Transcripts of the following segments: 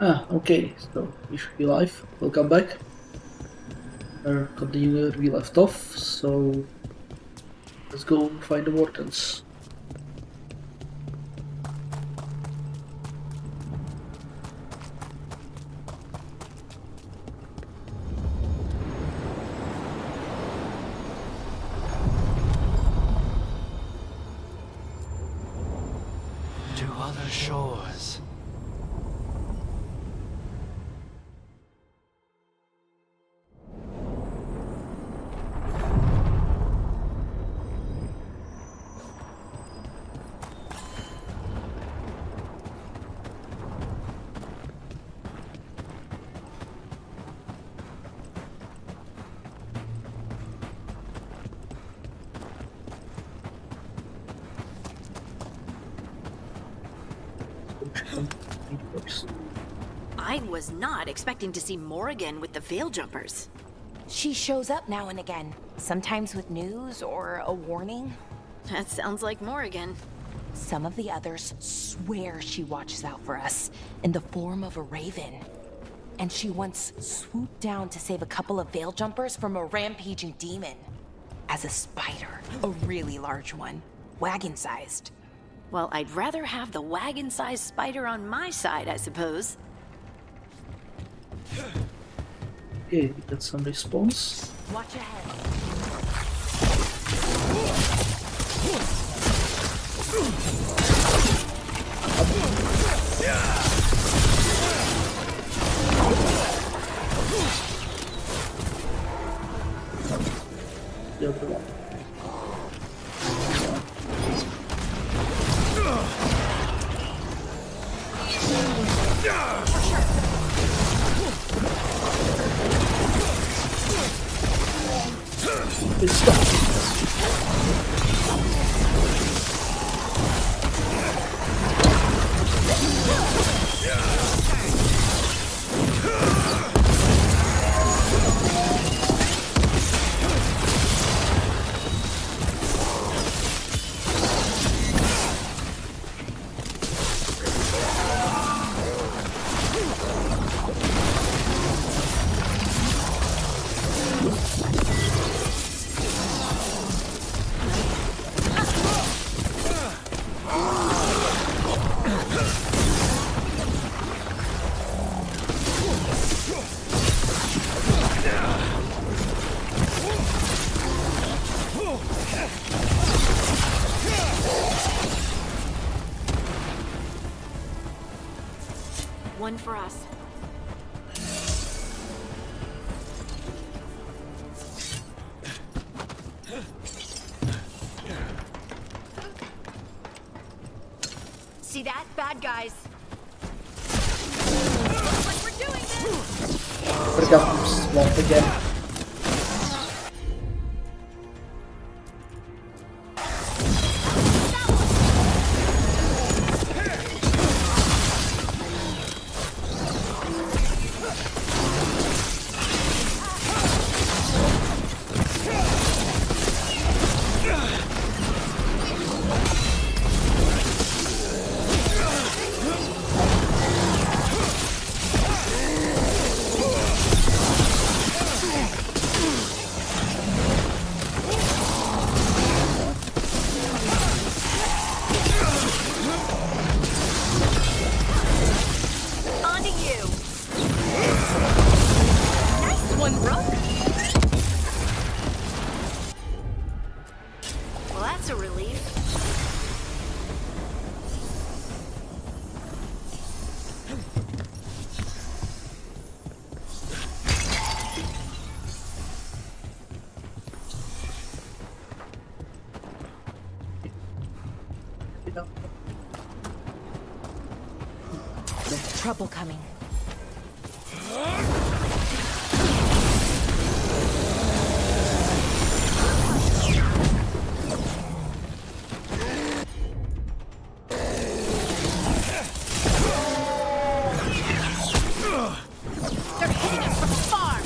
Okay, so we should be live. Welcome back. We're continuing where we left off, so let's go find the wardens. To other shores. First. I was not expecting to see Morrigan with the Veil Jumpers. She shows up now and again, sometimes with news or a warning. That sounds like Morrigan. Some of the others swear she watches out for us in the form of a raven. And she once swooped down to save a couple of Veil Jumpers from a rampaging demon. As a spider, a really large one, wagon-sized. Well, I'd rather have the wagon-sized spider on my side, I suppose. Okay, we got some response. Watch ahead. The other one. It's stuck. One for us. See that? Bad guys. Looks like we're doing this! Pick up swamp again. On to you! Nice one, bro! Well, that's a relief. Pick up. Trouble coming. They're hitting us from far!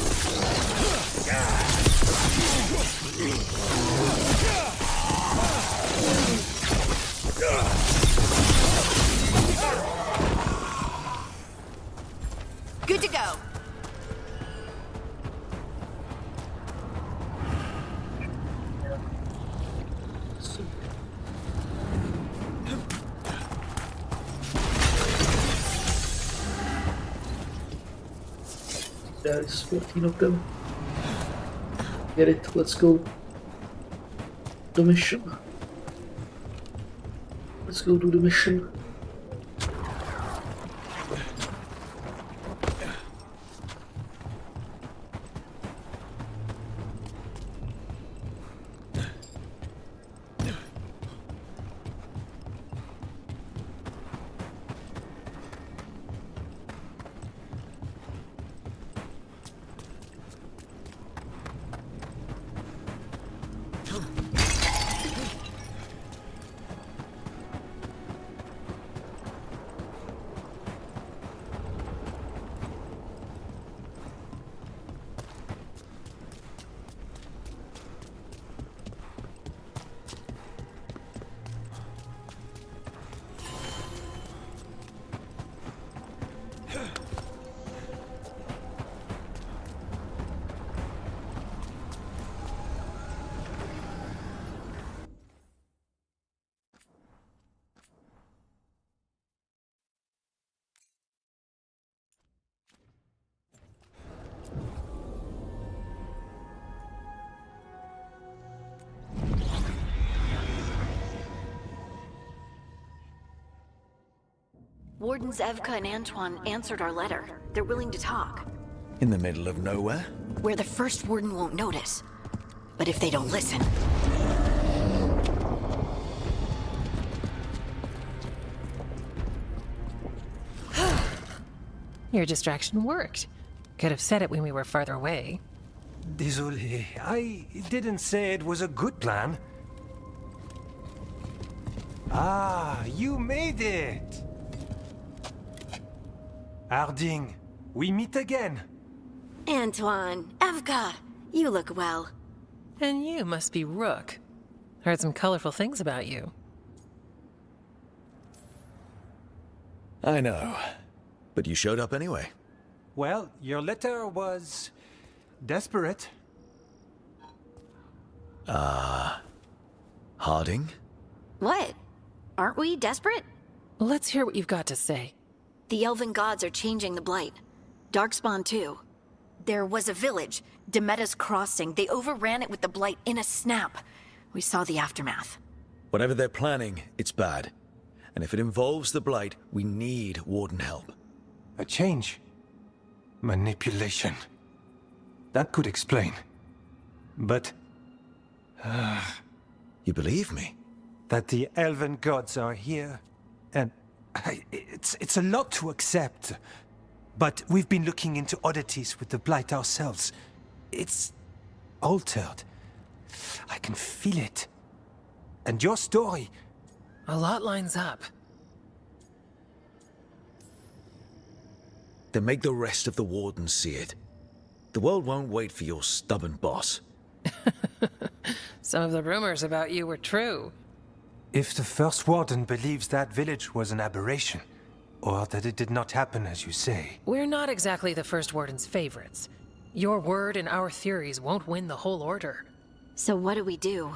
Good to go. So, there's 14 of them. Get it, let's go. The mission. Let's go do the mission. Wardens Evka and Antoine answered our letter. They're willing to talk. In the middle of nowhere? Where the first warden won't notice. But if they don't listen... Your distraction worked. Could have said it when we were farther away. Désolé, I didn't say it was a good plan. Ah, you made it! Harding, we meet again. Antoine, Evka, you look well. And you must be Rook. Heard some colorful things about you. I know. But you showed up anyway. Well, your letter was... desperate. Harding? What? Aren't we desperate? Let's hear what you've got to say. The elven gods are changing the Blight. Darkspawn too. There was a village, Demeta's Crossing. They overran it with the Blight in a snap. We saw the aftermath. Whatever they're planning, it's bad. And if it involves the Blight, we need Warden help. A change. Manipulation. That could explain. But... You believe me? that the elven gods are here, and... it's a lot to accept. But we've been looking into oddities with the Blight ourselves. It's... altered. I can feel it. And your story... A lot lines up. Then make the rest of the Wardens see it. The world won't wait for your stubborn boss. Some of the rumors about you were true. If the First Warden believes that village was an aberration, or that it did not happen as you say... We're not exactly the First Warden's favorites. Your word and our theories won't win the whole order. So what do we do?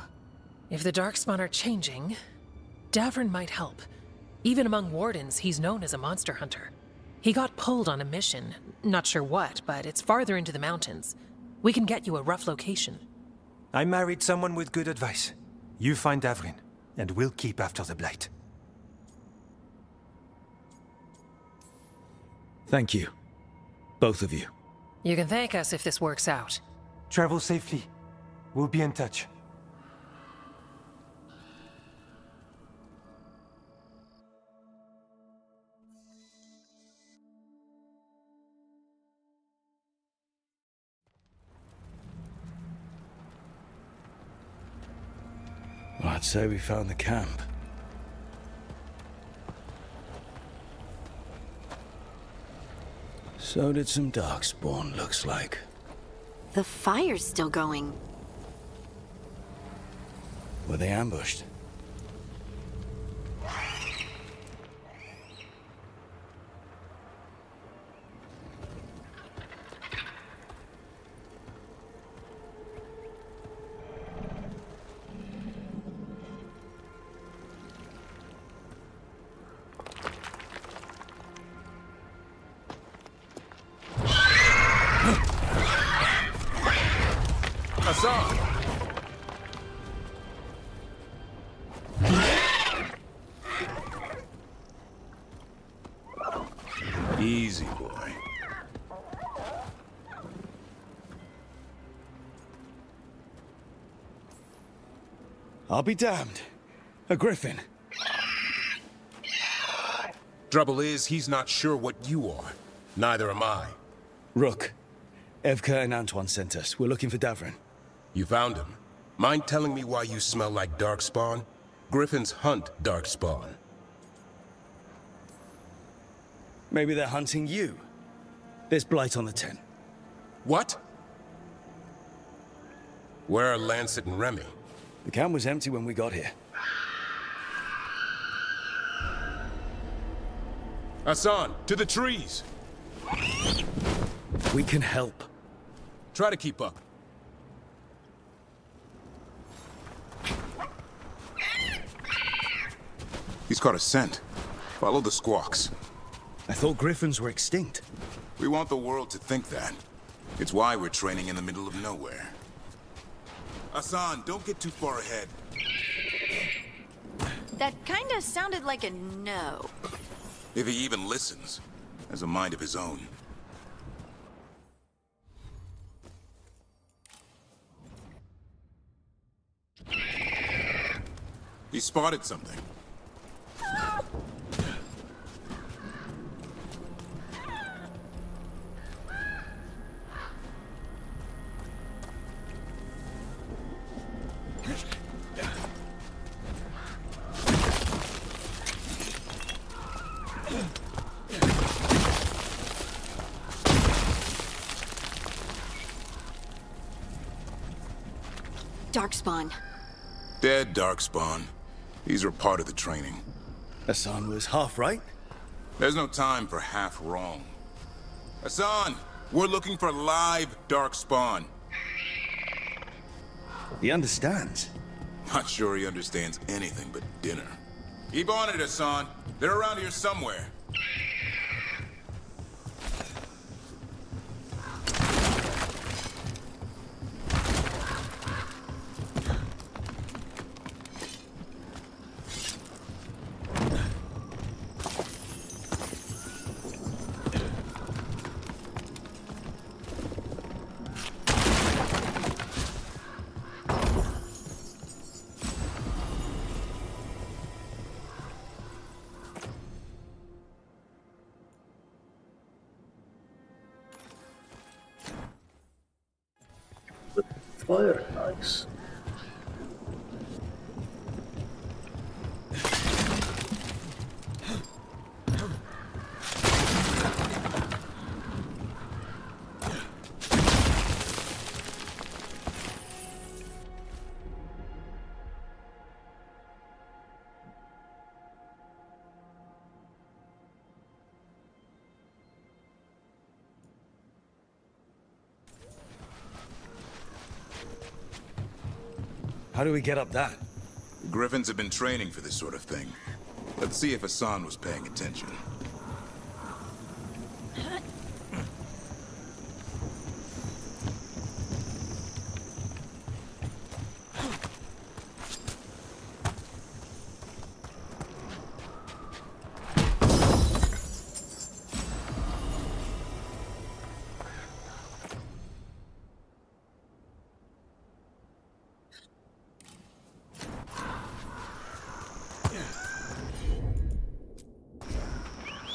If the Darkspawn are changing, Davrin might help. Even among Wardens, he's known as a monster hunter. He got pulled on a mission. Not sure what, but it's farther into the mountains. We can get you a rough location. I married someone with good advice. You find Davrin, and we'll keep after the Blight. Thank you. Both of you. You can thank us if this works out. Travel safely. We'll be in touch. Well, I'd say we found the camp. So did some Darkspawn, looks like. The fire's still going. Were they ambushed? Hassan! Easy, boy. I'll be damned. A griffin. Trouble is, he's not sure what you are. Neither am I. Rook. Evka and Antoine sent us. We're looking for Davrin. You found him. Mind telling me why you smell like darkspawn? Griffins hunt darkspawn. Maybe they're hunting you. There's blight on the tent. What? Where are Lancet and Remy? The camp was empty when we got here. Hassan, to the trees! We can help. Try to keep up. He's caught a scent. Follow the squawks. I thought griffins were extinct. We want the world to think that. It's why we're training in the middle of nowhere. Hassan, don't get too far ahead. That kinda sounded like a no. If he even listens, has a mind of his own. He spotted something. Darkspawn. Dead darkspawn. These are part of the training. Hassan was half right. There's no time for half wrong. Hassan, we're looking for live darkspawn. He understands. Not sure he understands anything but dinner. Keep on it, Hassan. They're around here somewhere. Fire, nice. How do we get up that? The Griffins have been training for this sort of thing. Let's see if Hassan was paying attention.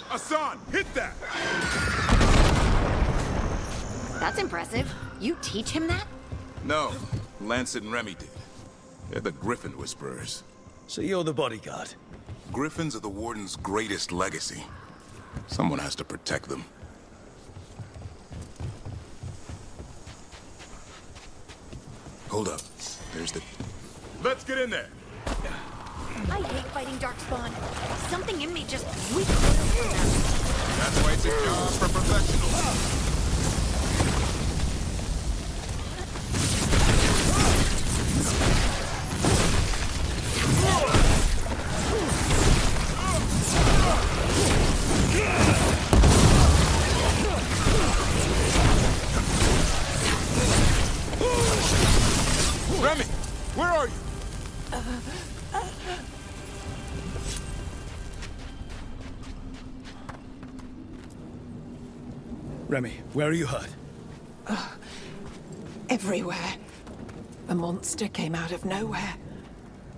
Hassan, hit that! That's impressive. You teach him that? No, Lancet and Remy did. They're the Griffin Whisperers. So you're the bodyguard. Griffins are the Warden's greatest legacy. Someone has to protect them. Hold up. There's the... Let's get in there! I hate fighting Darkspawn. Something in me just recoils from them. That's why it's a job for professionals. Remy, where are you hurt? Everywhere. A monster came out of nowhere.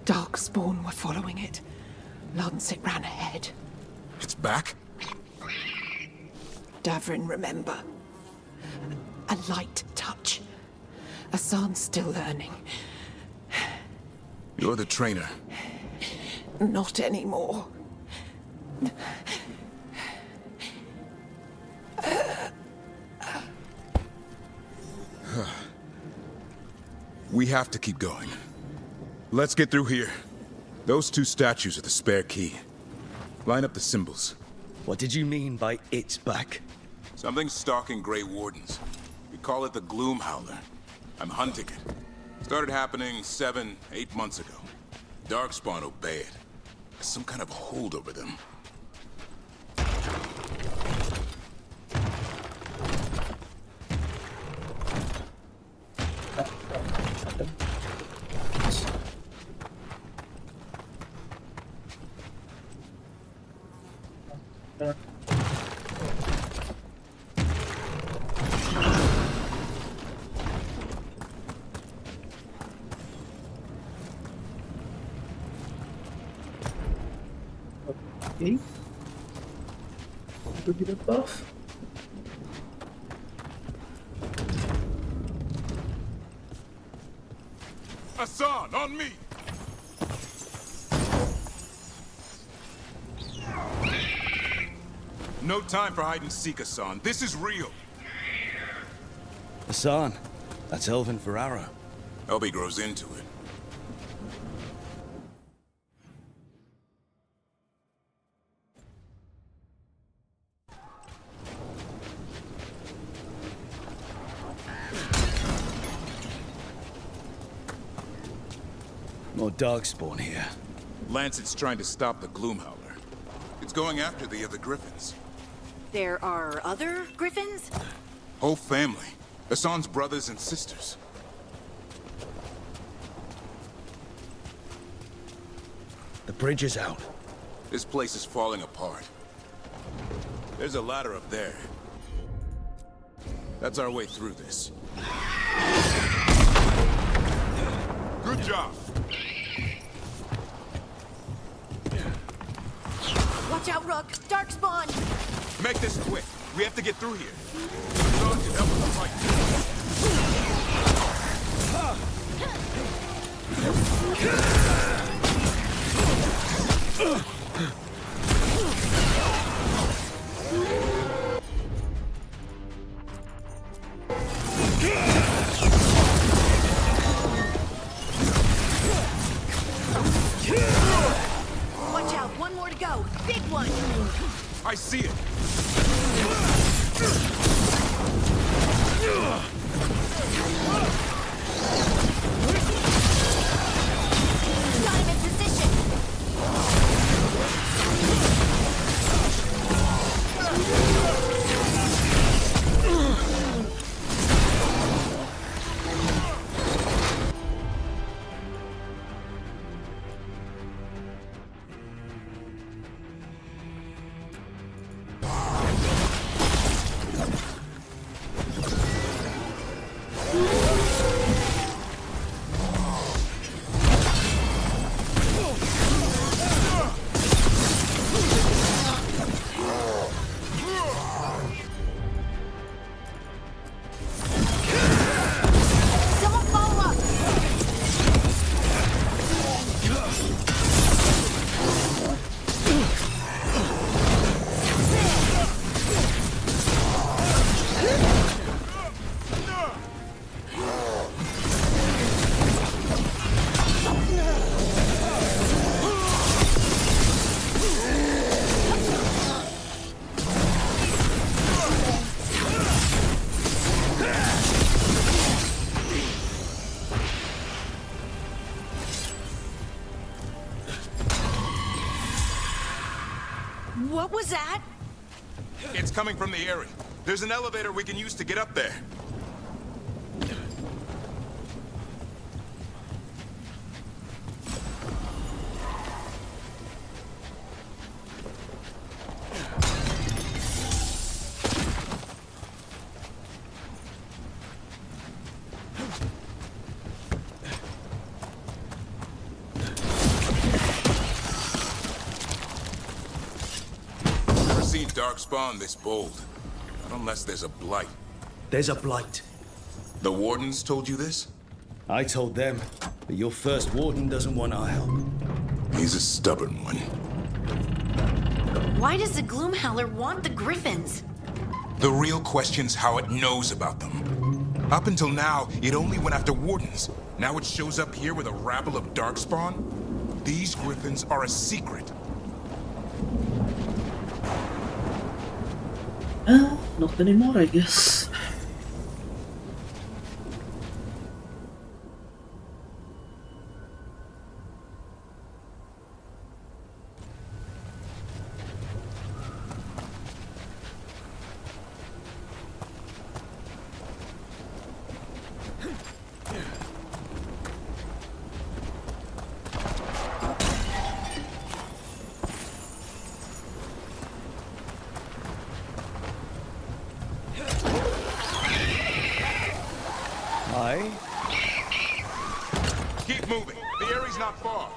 Darkspawn were following it. Lancet ran ahead. It's back? Davrin, remember. A light touch. Hassan's still learning. You're the trainer. Not anymore. We have to keep going. Let's get through here. Those two statues are the spare key. Line up the symbols. What did you mean by it's back? Something's stalking Grey Wardens. We call it the Gloom Howler. I'm hunting it. Started happening 7, 8 months ago. Darkspawn obey it. There's some kind of hold over them. Okay. Go get a buff. Hassan, on me! No time for hide and seek, Hassan. This is real. Hassan, that's Elvin Ferraro. Elby grows into it. More Darkspawn here. Lancet's trying to stop the Gloom Howler. It's going after the other Griffins. There are other Griffins? Whole family. Hassan's brothers and sisters. The bridge is out. This place is falling apart. There's a ladder up there. That's our way through this. Good job. Watch out, Rook! Darkspawn! Make this quick. We have to get through here. Hassan can help us fight. Watch out, one more to go. Big one! I see it. Got him in position! Someone follow up! What was that? It's coming from the area. There's an elevator we can use to get up there. Darkspawn this bold. Not unless there's a blight. There's a blight. The Wardens told you this? I told them, but your first warden doesn't want our help. He's a stubborn one. Why does the Gloomhowler want the Griffins? The real question's how it knows about them. Up until now, it only went after Wardens. Now it shows up here with a rabble of Darkspawn? These Griffins are a secret. Well, not anymore, I guess. Aye? Keep moving. The area's not far.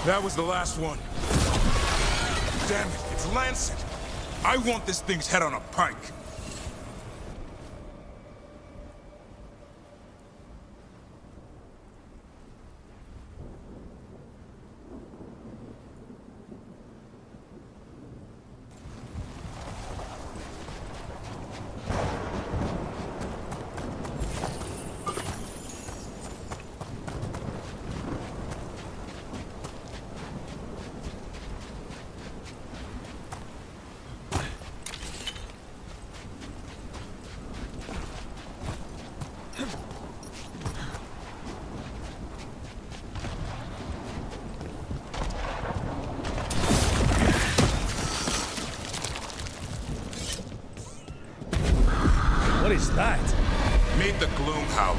That was the last one. Damn it, it's Lancet. I want this thing's head on a pike. What is that? Meet the Gloomhowler.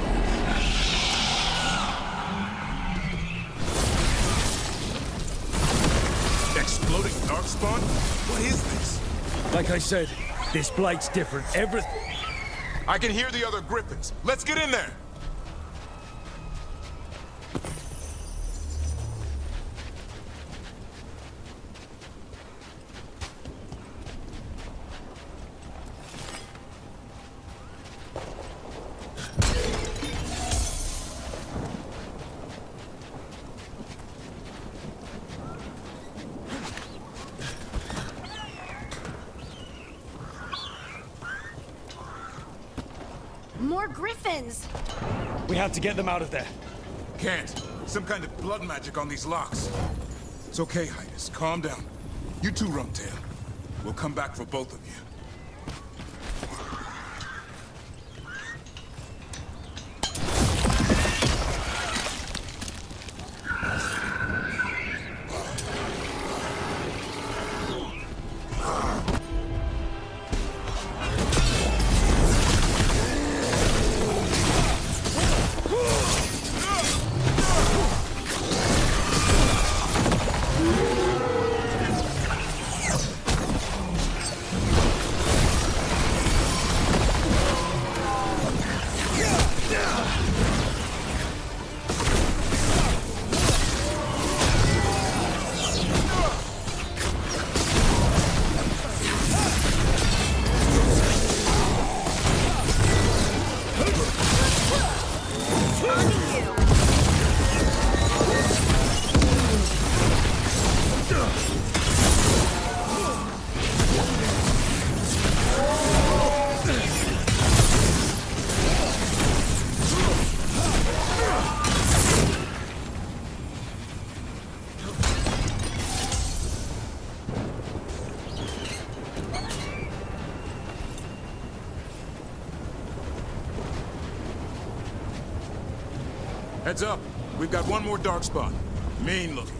Exploding Darkspawn? What is this? Like I said, this blight's different. Everything. I can hear the other Griffins. Let's get in there. More griffins! We have to get them out of there. Can't. Some kind of blood magic on these locks. It's okay, Highness. Calm down. You too, Rumtail. We'll come back for both of you. Heads up. We've got one more darkspawn. Mean looking.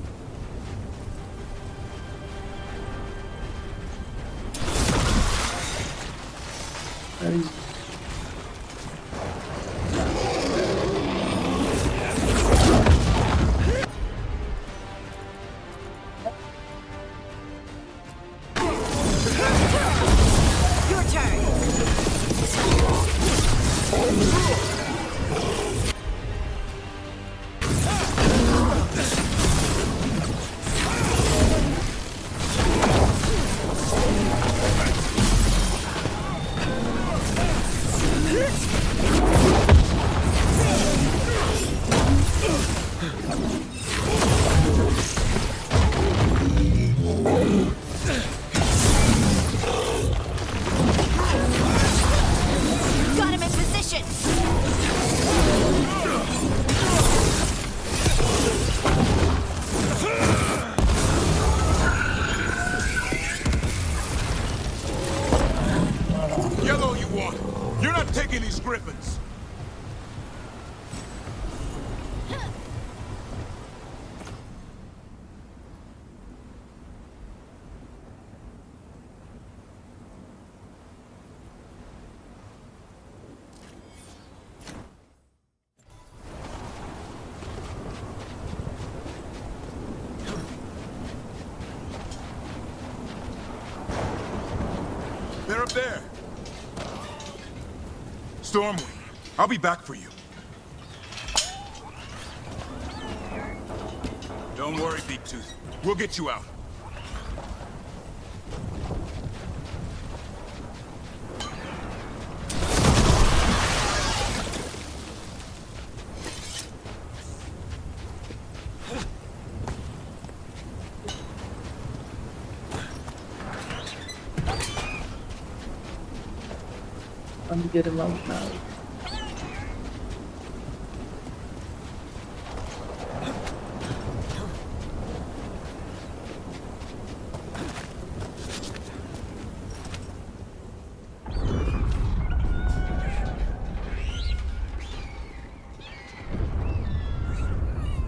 Your turn! Got him in position! Yellow you want. You're not taking these griffins. They're up there. Stormwind, I'll be back for you. Don't worry, Big Tooth. We'll get you out. I'm getting out now.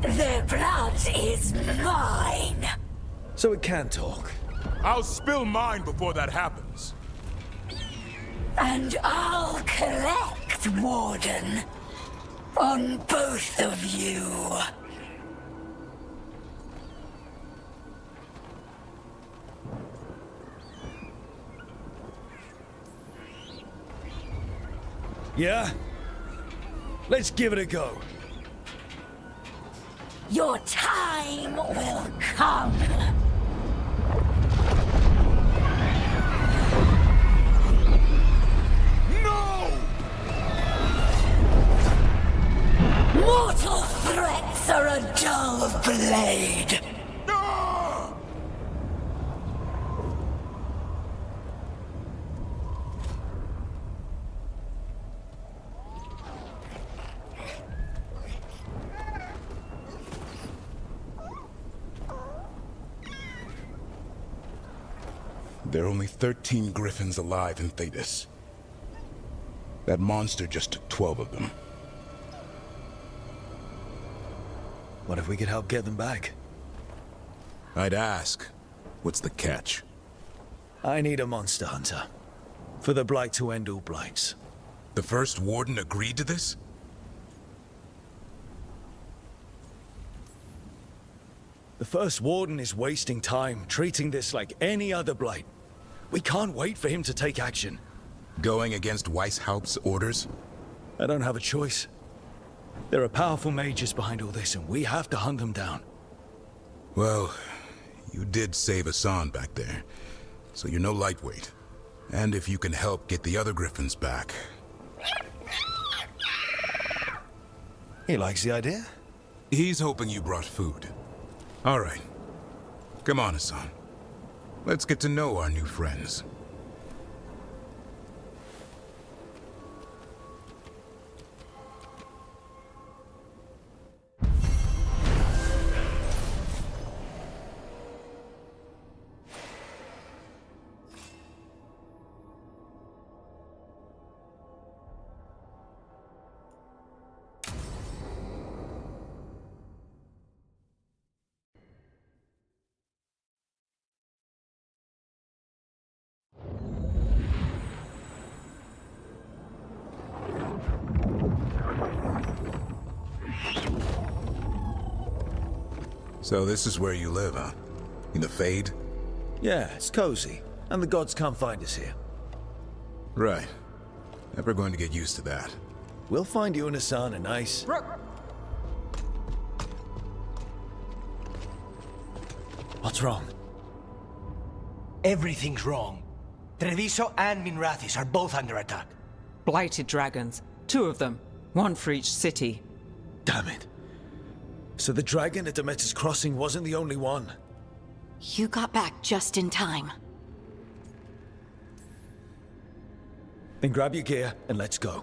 Their blood is mine. So it can talk. I'll spill mine before that happens. And I'll collect, Warden. On both of you. Yeah? Let's give it a go. Your time will come. Mortal threats are a dull blade. There are only 13 griffins alive in Thedas. That monster just took 12 of them. What if we could help get them back? I'd ask, what's the catch? I need a monster hunter. For the Blight to end all blights. The first warden agreed to this? The first warden is wasting time, treating this like any other blight. We can't wait for him to take action. Going against Weishaupt's orders? I don't have a choice. There are powerful mages behind all this, and we have to hunt them down. Well, you did save Hassan back there, so you're no lightweight. And if you can help get the other griffins back... He likes the idea? He's hoping you brought food. All right. Come on, Hassan. Let's get to know our new friends. So this is where you live, huh? In the Fade? Yeah, it's cozy. And the gods can't find us here. Right. Never going to get used to that. We'll find you and Hassan a nice... What's wrong? Everything's wrong. Treviso and Minrathis are both under attack. Blighted dragons. 2 of them. 1 for each city. Damn it. So the dragon at Demeter's Crossing wasn't the only one. You got back just in time. Then grab your gear and let's go.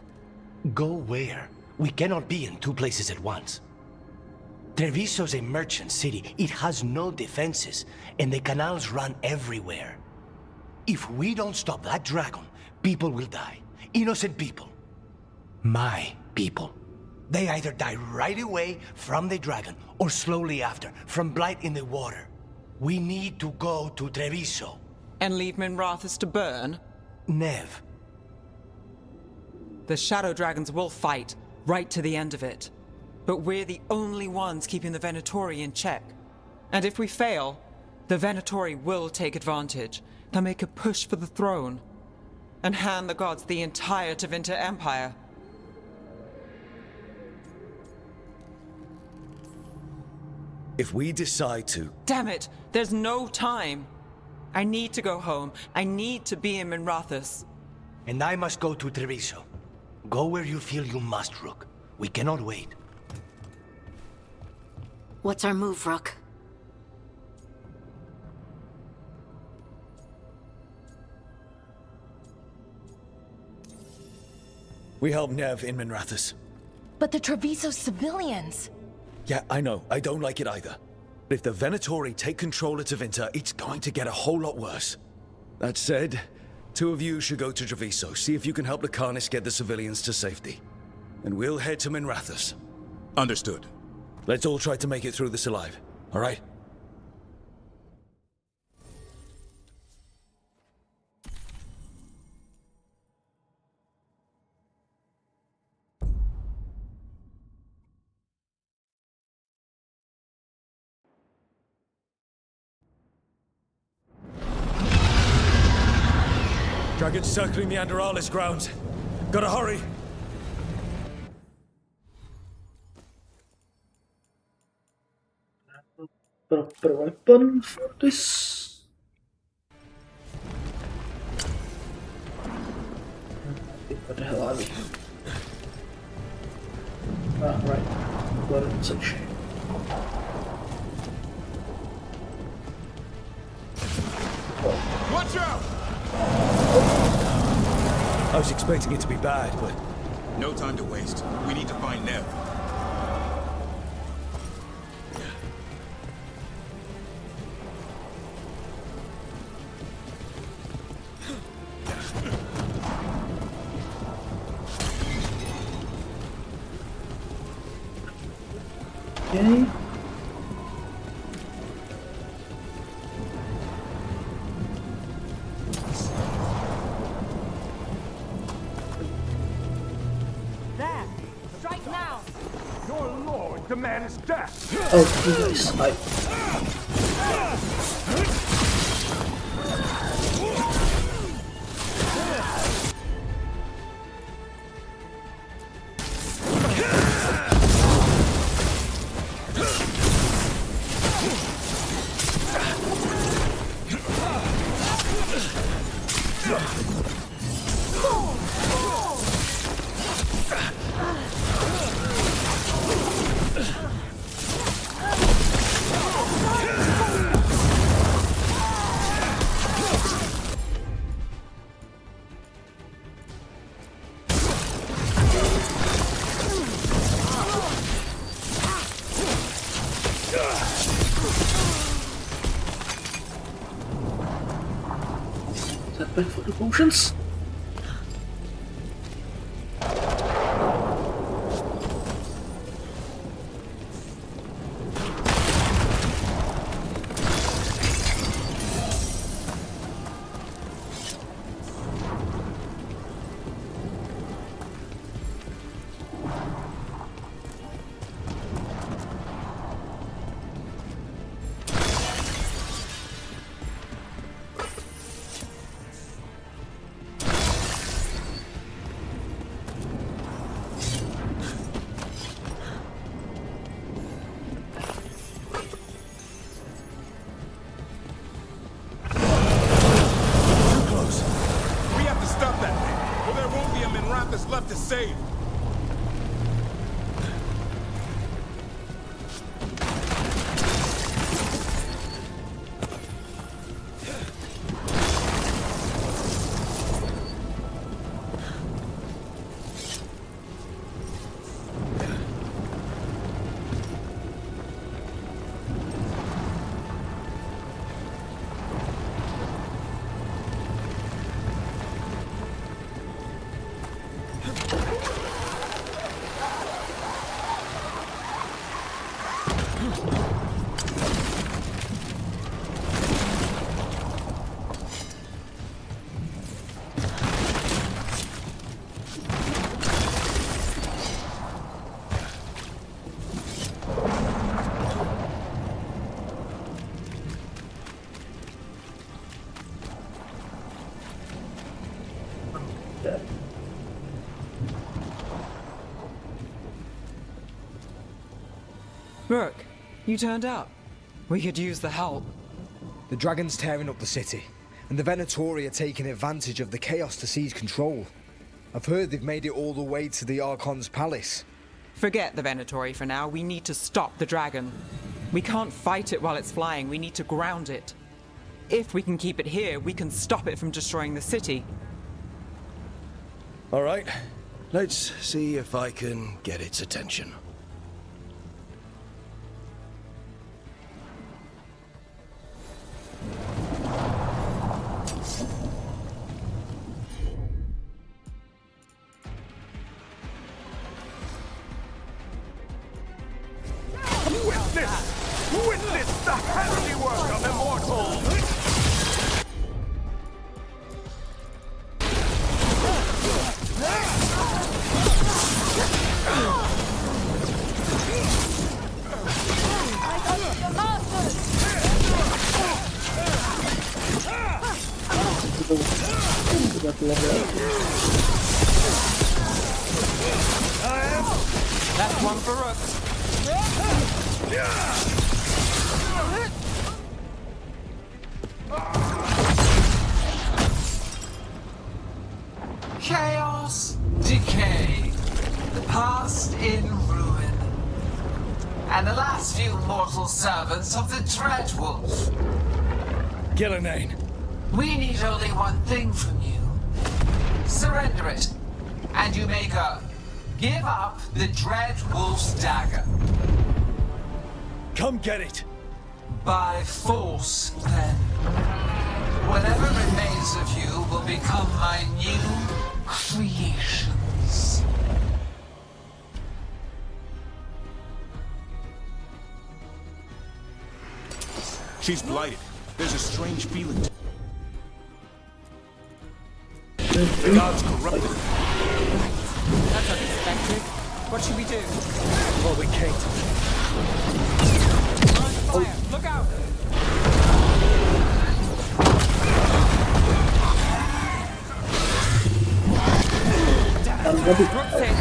Go where? We cannot be in 2 places at once. Treviso's a merchant city. It has no defenses, and the canals run everywhere. If we don't stop that dragon, people will die. Innocent people. My people. They either die right away from the dragon, or slowly after, from blight in the water. We need to go to Treviso. And leave Minrathis to burn? Nev. The Shadow Dragons will fight, right to the end of it. But we're the only ones keeping the Venatori in check. And if we fail, the Venatori will take advantage. They'll make a push for the throne. And hand the gods the entire Tevinter Empire. If we decide to... Damn it! There's no time! I need to go home. I need to be in Minrathis. And I must go to Treviso. Go where you feel you must, Rook. We cannot wait. What's our move, Rook? We help Nev in Minrathis. But the Treviso civilians... Yeah, I know. I don't like it either. But if the Venatori take control of Tevinter, it's going to get a whole lot worse. That said, 2 of you should go to Treviso, see if you can help the Carnis get the civilians to safety. And we'll head to Minrathis. Understood. Let's all try to make it through this alive, all right? Dragons circling the Anderalis grounds. Gotta hurry! Proper weapon for this. What the hell are we? Ah, right. Weapon section. Watch out! I was expecting it to be bad, but... No time to waste. We need to find Nev. a man's death. Oh, you guys, is that back for the potions? We have to stop that thing, or there won't be a Minrathis left to save. Rook, you turned up. We could use the help. The dragon's tearing up the city, and the Venatori are taking advantage of the chaos to seize control. I've heard they've made it all the way to the Archon's palace. Forget the Venatori for now. We need to stop the dragon. We can't fight it while it's flying. We need to ground it. If we can keep it here, we can stop it from destroying the city. All right, let's see if I can get its attention. Witness the handiwork of immortals! That's one for Rook. Chaos, decay, the past in ruin, and the last few mortal servants of the Dreadwolf. Gillenane. We need only one thing from you. Surrender it, and you may go. Give up the Dreadwolf's dagger. Come get it! By force, then. Whatever remains of you will become my new creations. She's blighted. There's a strange feeling. The gods corrupted. That's unexpected. what should we do? Well, we can't. We're on fire. Look out! Rook's safe.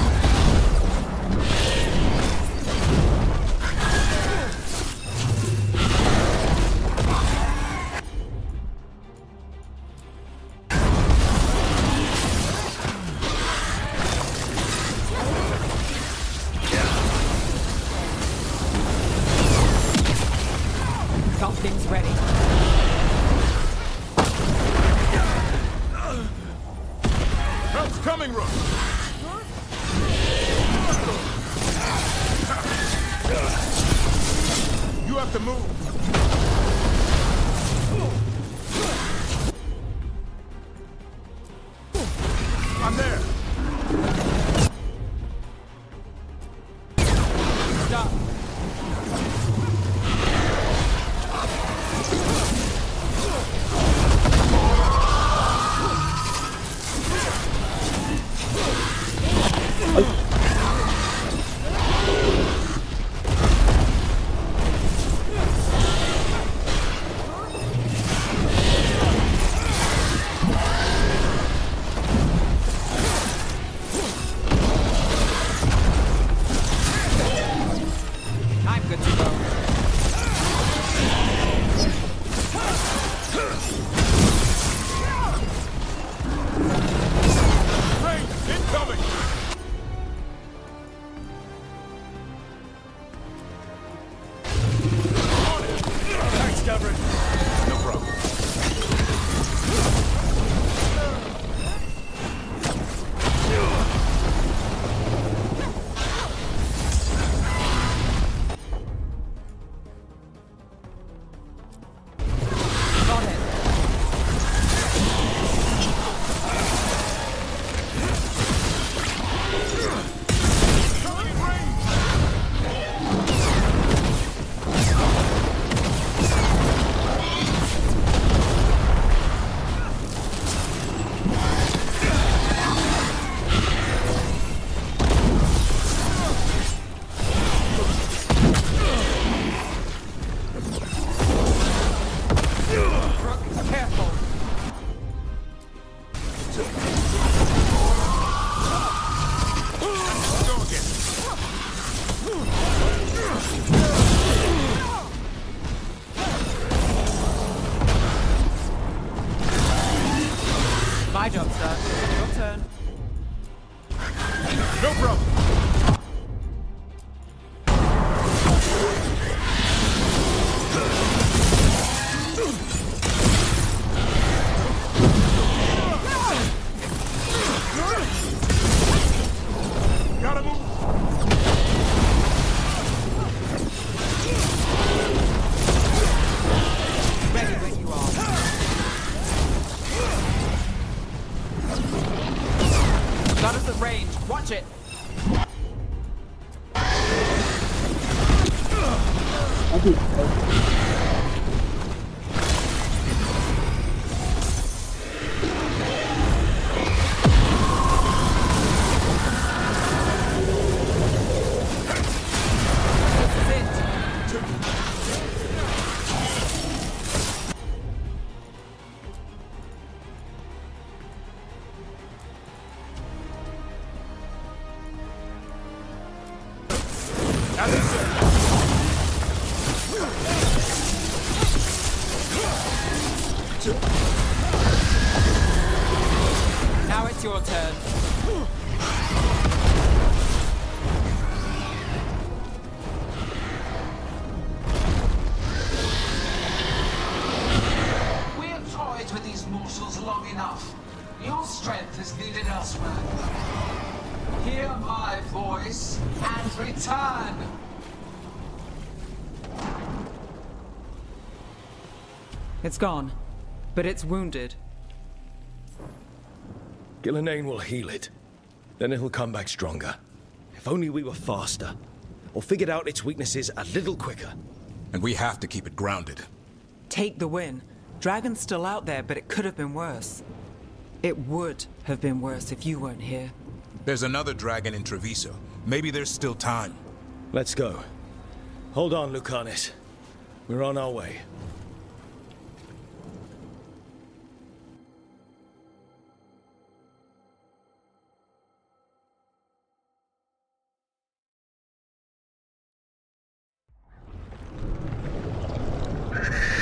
Something's ready. Help's coming, Rook! You have to move! I'm there! Stop. I'm good to go. Rain, incoming! On it! Thanks, Gavin. No problem. Got it. Rook, careful. Go again. My job, sir. Your turn. No problem. Gotta move. Ready when you are. Got us at range. Watch it. This is it. That's it. Now it's your turn. We have toyed with these mortals long enough. Your strength is needed elsewhere. Hear my voice and return. It's gone, but it's wounded. Gillenane will heal it. Then it'll come back stronger. If only we were faster. Or figured out its weaknesses a little quicker. And we have to keep it grounded. Take the win. Dragon's still out there, but it could have been worse. It would have been worse if you weren't here. There's another dragon in Treviso. Maybe there's still time. Let's go. Hold on, Lucanis. We're on our way.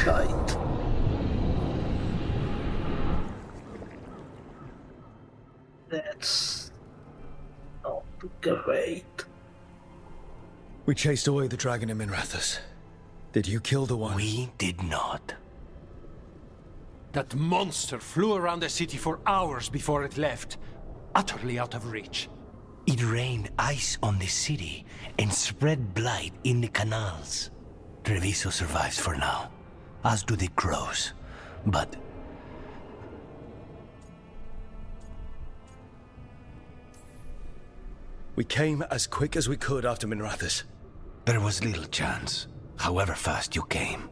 Shite. That's not great. We chased away the dragon in Minrathous. Did you kill the one? We did not. That monster flew around the city for hours before it left, utterly out of reach. It rained ice on the city and spread blight in the canals. Treviso survives for now, as do the crows. But we came as quick as we could after Minrathous. there was little chance. However fast you came,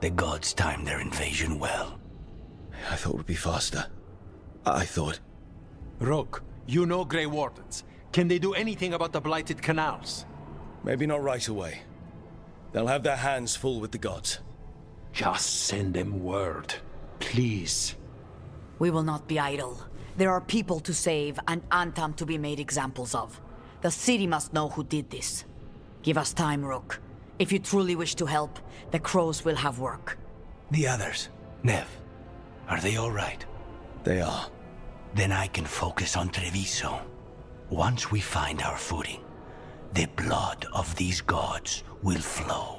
the gods timed their invasion well. I thought it would be faster. I thought... Rook, you know Grey Wardens. Can they do anything about the blighted canals? Maybe not right away. They'll have their hands full with the gods. Just send them word, please. We will not be idle. There are people to save and Antam to be made examples of. The city must know who did this. Give us time, Rook. If you truly wish to help, the crows will have work. The others, Nev, are they all right? They are. Then I can focus on Treviso. Once we find our footing, the blood of these gods will flow.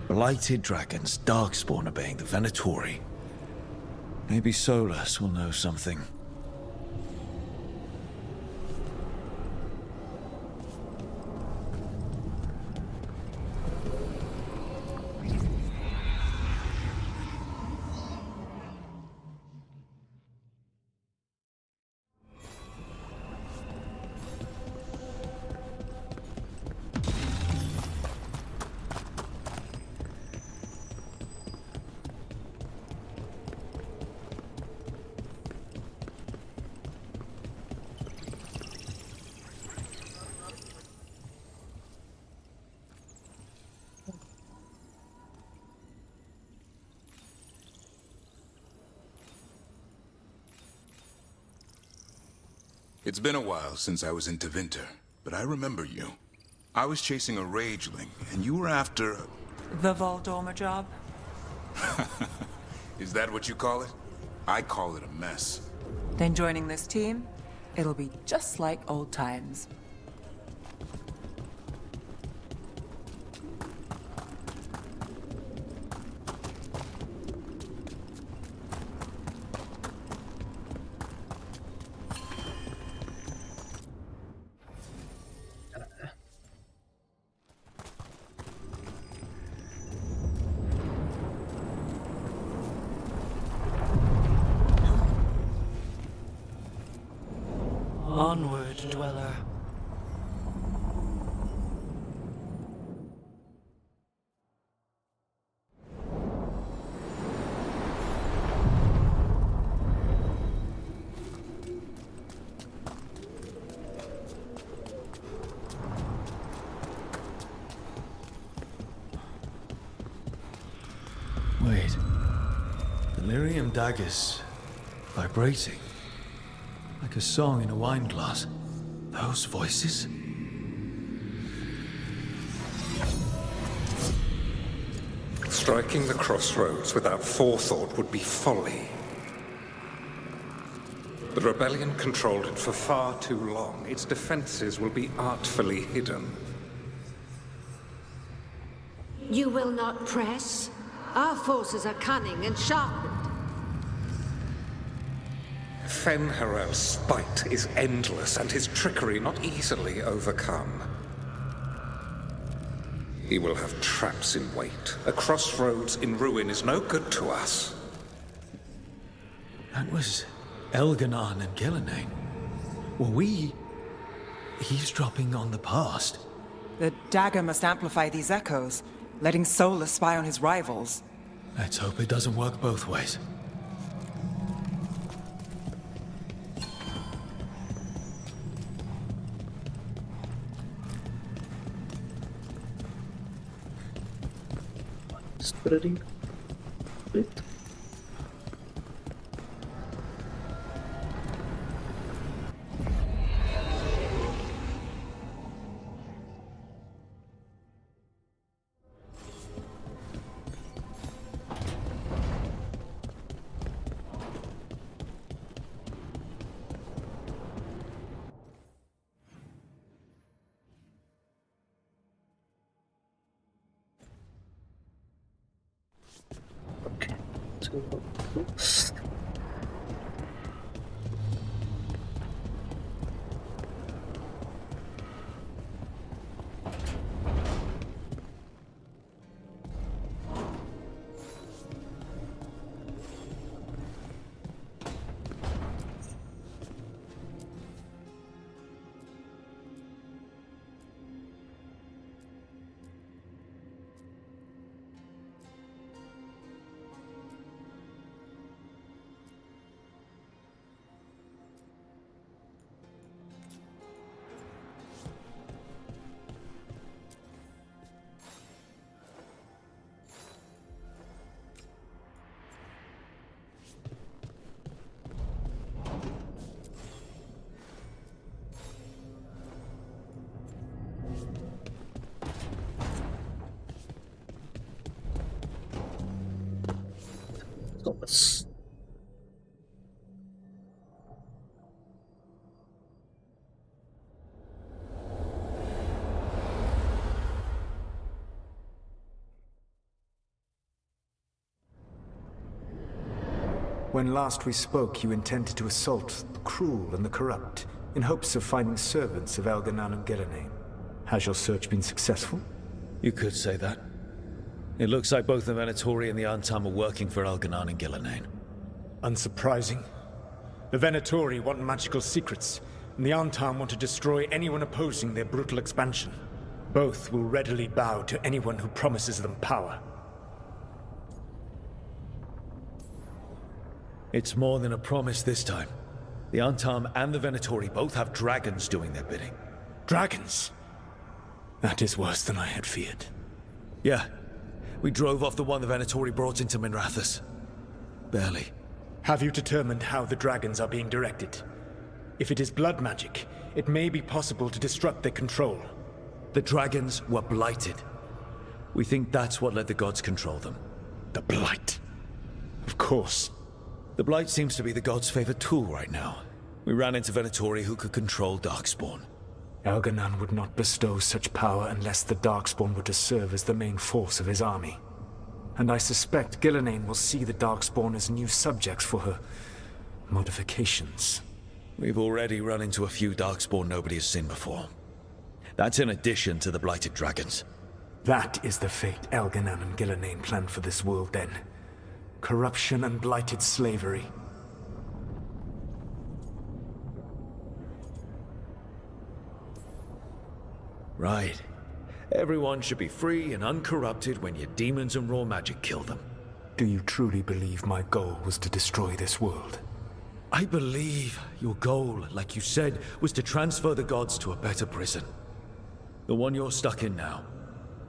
Blighted dragons, darkspawn obeying the Venatori. Maybe Solus will know something. It's been a while since I was in Tevinter, but I remember you. I was chasing a rageling, and you were after... The Voldorma job? Is that what you call it? I call it a mess. Then joining this team, it'll be just like old times. Onward, dweller. Wait. Delirium daggers vibrating. Like a song in a wine glass. Those voices? Striking the crossroads without forethought would be folly. The rebellion controlled it for far too long. Its defenses will be artfully hidden. You will not press? Our forces are cunning and sharpened. Fen'Harel's spite is endless, and his trickery not easily overcome. He will have traps in wait. A crossroads in ruin is no good to us. That was Elganon and Gillenane. Were we eavesdropping on the past? The dagger must amplify these echoes, letting Solus spy on his rivals. Let's hope it doesn't work both ways. Spreading a bit. Okay, so let's When last we spoke, you intended to assault the cruel and the corrupt, in hopes of finding servants of Elganon and Gillenane. Has your search been successful? You could say that. It looks like both the Venatori and the Antam are working for Elganon and Gillenane. Unsurprising. The Venatori want magical secrets, and the Antam want to destroy anyone opposing their brutal expansion. Both will readily bow to anyone who promises them power. It's more than a promise this time. The Antam and the Venatori both have dragons doing their bidding. Dragons? That is worse than I had feared. Yeah. We drove off the one the Venatori brought into Minrathous. Barely. Have you determined how the dragons are being directed? If it is blood magic, it may be possible to disrupt their control. The dragons were blighted. We think that's what let the gods control them. The blight? Of course. The blight seems to be the gods' favorite tool right now. We ran into Venatori who could control Darkspawn. Elganon would not bestow such power unless the Darkspawn were to serve as the main force of his army. And I suspect Gillenane will see the Darkspawn as new subjects for her modifications. We've already run into a few Darkspawn nobody has seen before. That's in addition to the blighted dragons. That is the fate Elganon and Gillenane planned for this world then. Corruption and blighted slavery. Right. Everyone should be free and uncorrupted when your demons and raw magic kill them. Do you truly believe my goal was to destroy this world? I believe your goal, like you said, was to transfer the gods to a better prison. The one you're stuck in now.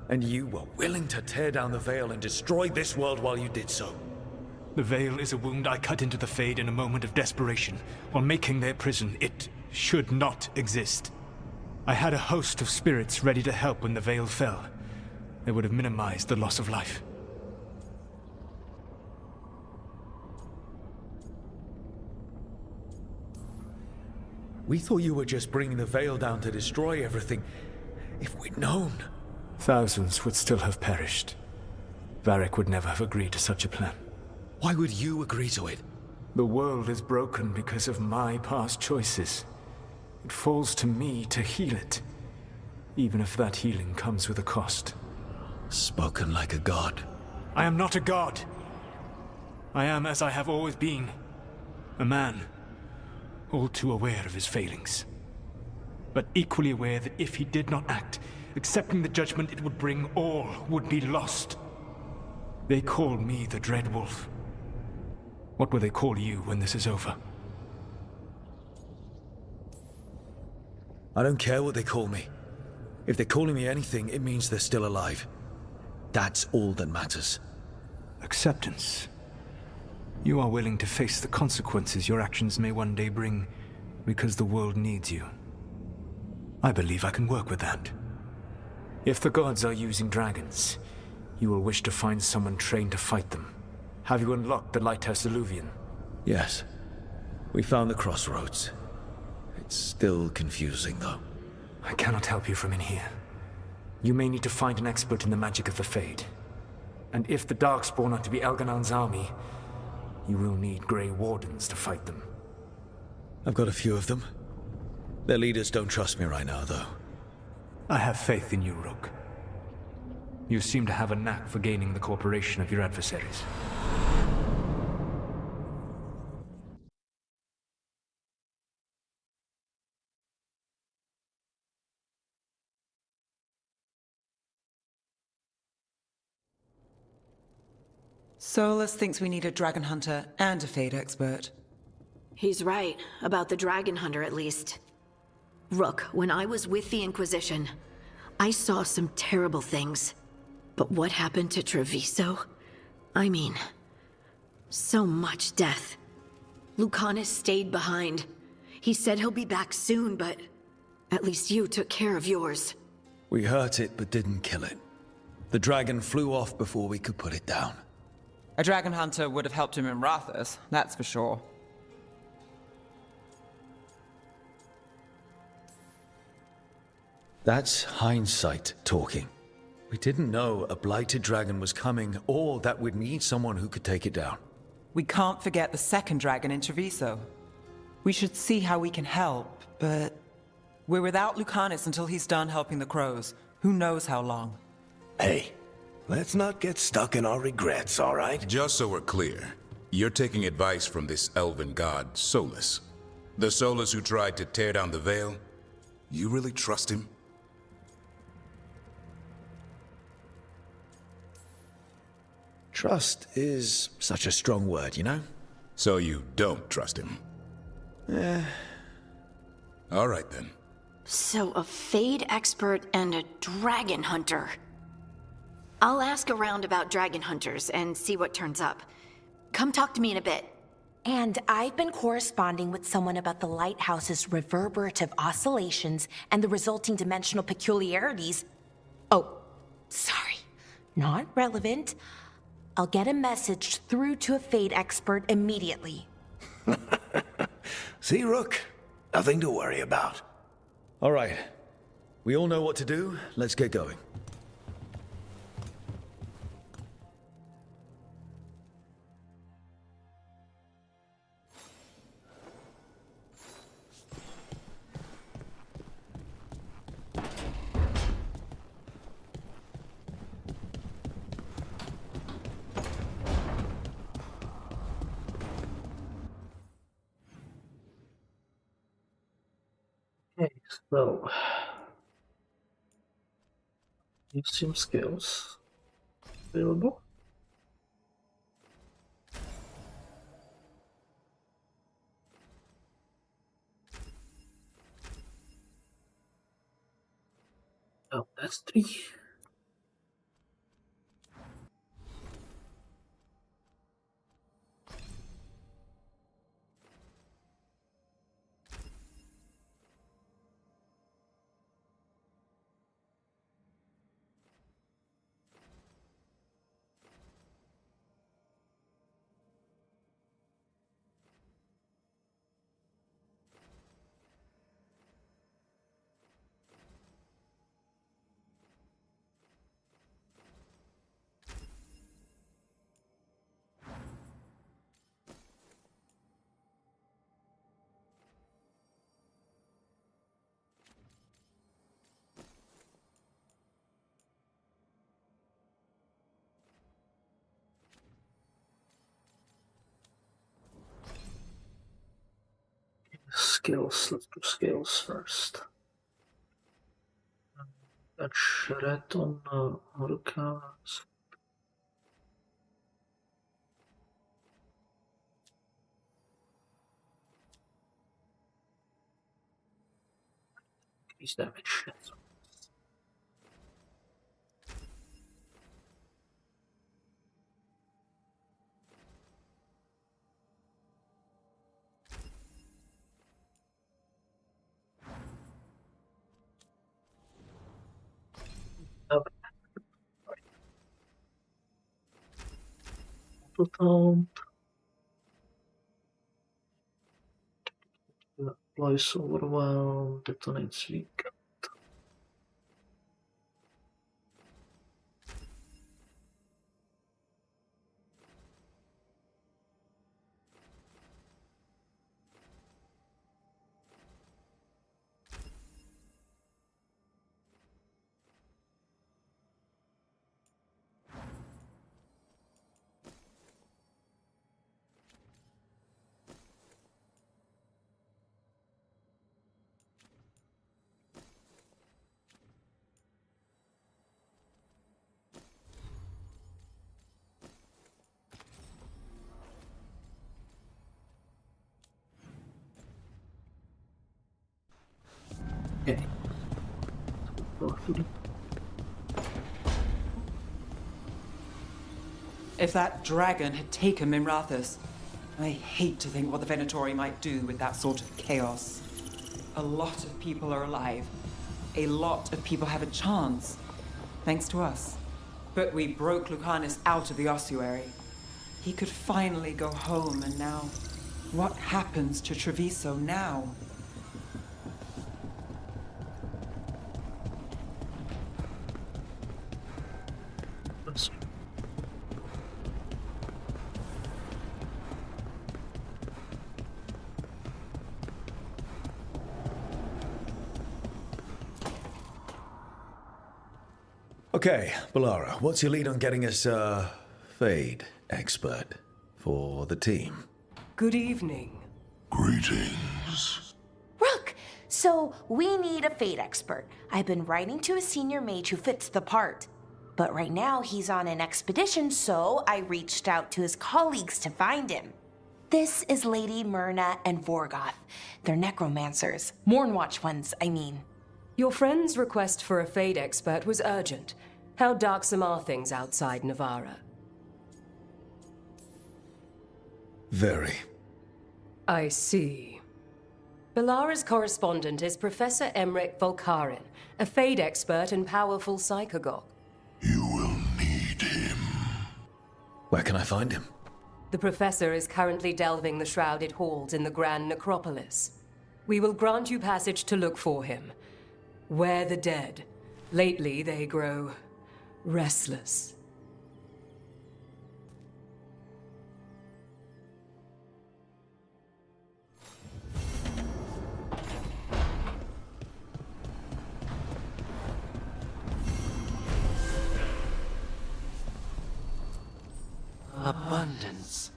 And you were willing to tear down the veil and destroy this world while you did so. The veil is a wound I cut into the Fade in a moment of desperation, while making their prison. It should not exist. I had a host of spirits ready to help when the veil fell. They would have minimized the loss of life. We thought you were just bringing the veil down to destroy everything. If we'd known... Thousands would still have perished. Varric would never have agreed to such a plan. Why would you agree to it? The world is broken because of my past choices. It falls to me to heal it, even if that healing comes with a cost. Spoken like a god. I am not a god. I am as I have always been. A man, all too aware of his failings. But equally aware that if he did not act, accepting the judgment it would bring, all would be lost. They call me the Dread Wolf. What will they call you when this is over? I don't care what they call me. If they're calling me anything, it means they're still alive. That's all that matters. Acceptance. You are willing to face the consequences your actions may one day bring because the world needs you. I believe I can work with that. If the gods are using dragons, you will wish to find someone trained to fight them. Have you unlocked the Lighthouse Illuvian? Yes. We found the crossroads. It's still confusing, though. I cannot help you from in here. You may need to find an expert in the magic of the Fade. And if the Darkspawn are to be Elganon's army, you will need Grey Wardens to fight them. I've got a few of them. Their leaders don't trust me right now, though. I have faith in you, Rook. You seem to have a knack for gaining the cooperation of your adversaries. Solus thinks we need a dragon hunter and a Fade expert. He's right, about the dragon hunter at least. Rook, when I was with the Inquisition, I saw some terrible things. But what happened to Treviso? I mean, so much death. Lucanus stayed behind. He said he'll be back soon, but at least you took care of yours. We hurt it, but didn't kill it. The dragon flew off before we could put it down. A dragon hunter would have helped him in Rathus, that's for sure. That's hindsight talking. We didn't know a blighted dragon was coming, or that we'd need someone who could take it down. We can't forget the second dragon in Treviso. We should see how we can help, but we're without Lucanus until he's done helping the crows. Who knows how long? Hey, let's not get stuck in our regrets, all right? Just so we're clear, you're taking advice from this elven god, Solus. The Solus who tried to tear down the Veil? You really trust him? Trust is such a strong word, you know? So you don't trust him? All right, then. So a Fade expert and a dragon hunter. I'll ask around about dragon hunters and see what turns up. Come talk to me in a bit. And I've been corresponding with someone about the lighthouse's reverberative oscillations and the resulting dimensional peculiarities. Oh, sorry. Not relevant. I'll get a message through to a Fade expert immediately. See, Rook? Nothing to worry about. All right. We all know what to do. Let's get going. Okay, so use skills available. Oh, that's 3. skills. Let's do skills first. That's red on Hurricanes. Increase damage. Total. Applies overwhelm, detonates weak. Okay. If that dragon had taken Minrathous, I hate to think what the Venatori might do with that sort of chaos. A lot of people are alive. A lot of people have a chance, thanks to us. But we broke Lucanus out of the ossuary. He could finally go home, and now... what happens to Treviso now? Okay, Balara, what's your lead on getting us a Fade expert for the team? Good evening. Greetings. Rook! So, we need a Fate expert. I've been writing to a senior mage who fits the part. But right now, he's on an expedition, so I reached out to his colleagues to find him. This is Lady Myrna and Vorgoth. They're necromancers. Mournwatch ones, I mean. Your friend's request for a Fade expert was urgent. How darksome are things outside Navarra? Very. I see. Balara's correspondent is Professor Emmerich Volkarin, a Fade expert and powerful psychagogue. Where can I find him? The professor is currently delving the shrouded halls in the Grand Necropolis. We will grant you passage to look for him. Where the dead. Lately, they grow restless. Abundance.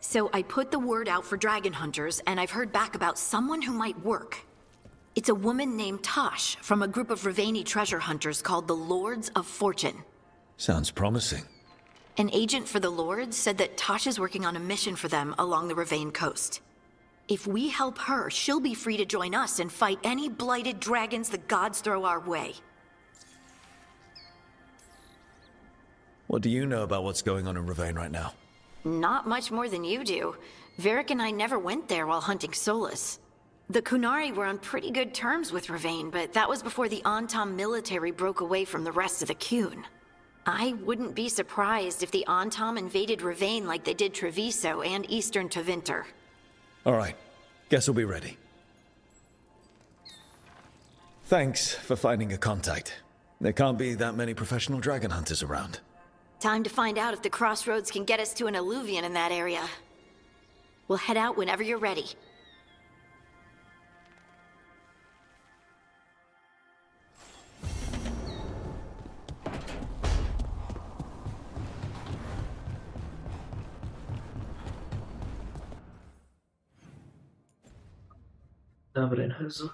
So I put the word out for dragon hunters, and I've heard back about someone who might work. It's a woman named Tosh from a group of Ravani treasure hunters called the Lords of Fortune. Sounds promising. An agent for the Lords said that Tosh is working on a mission for them along the Ravane coast. If we help her, she'll be free to join us and fight any blighted dragons the gods throw our way. What do you know about what's going on in Ravane right now? Not much more than you do. Varric and I never went there while hunting Solus. The Kunari were on pretty good terms with Ravane, but that was before the Antam military broke away from the rest of the Kun. I wouldn't be surprised if the Antam invaded Ravane like they did Treviso and Eastern Tevinter. All right, guess we'll be ready. Thanks for finding a contact. There can't be that many professional dragon hunters around. Time to find out if the crossroads can get us to an alluvion in that area. We'll head out whenever you're ready. Dobra, inhousen.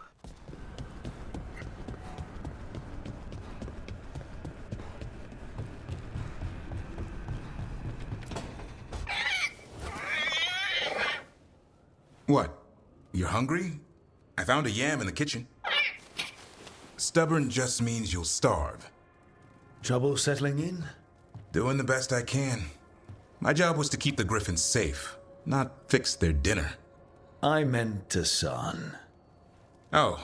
What? You're hungry? I found a yam in the kitchen. Stubborn just means you'll starve. Trouble settling in? Doing the best I can. My job was to keep the griffins safe, not fix their dinner. I meant to son. Oh,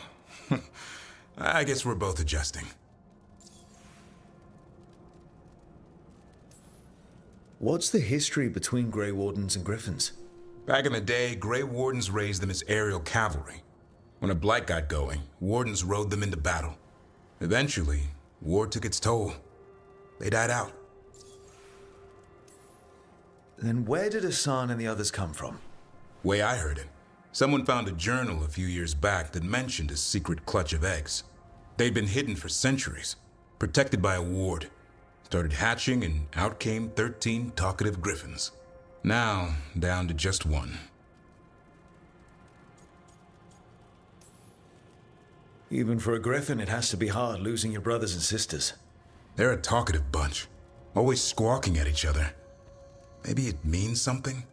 I guess we're both adjusting. What's the history between Grey Wardens and Griffins? Back in the day, Grey Wardens raised them as aerial cavalry. When a blight got going, Wardens rode them into battle. Eventually, war took its toll. They died out. Then where did Hassan and the others come from? Way I heard it, someone found a journal a few years back that mentioned a secret clutch of eggs. They'd been hidden for centuries, protected by a ward. Started hatching and out came 13 talkative griffins. Now, down to just one. Even for a griffin, it has to be hard losing your brothers and sisters. They're a talkative bunch, always squawking at each other. Maybe it means something?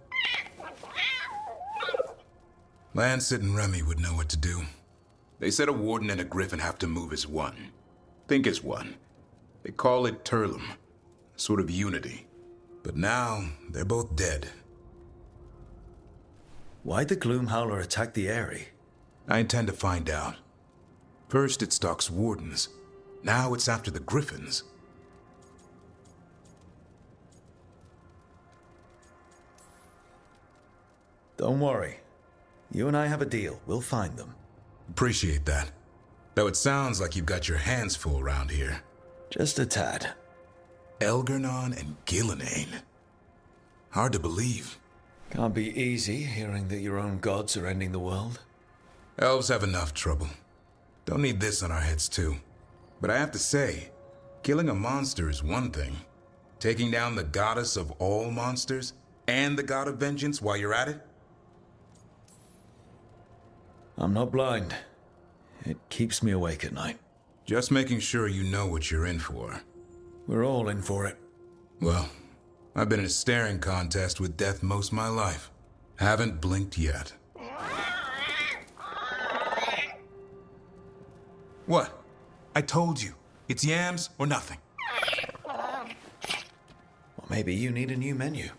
Lancet and Remy would know what to do. They said a warden and a griffin have to move as one. Think as one. They call it Turlum, sort of unity. But now, they're both dead. Why'd the Gloomhowler attack the Eyrie? I intend to find out. First it stalks wardens. Now it's after the griffins. Don't worry. You and I have a deal. We'll find them. Appreciate that. Though it sounds like you've got your hands full around here. Just a tad. Elgernon and Gillenane. Hard to believe. Can't be easy hearing that your own gods are ending the world. Elves have enough trouble. Don't need this on our heads too. But I have to say, killing a monster is one thing. Taking down the goddess of all monsters and the god of vengeance while you're at it? I'm not blind. It keeps me awake at night. Just making sure you know what you're in for. We're all in for it. Well, I've been in a staring contest with death most of my life. Haven't blinked yet. What? I told you. It's yams or nothing. Well, maybe you need a new menu.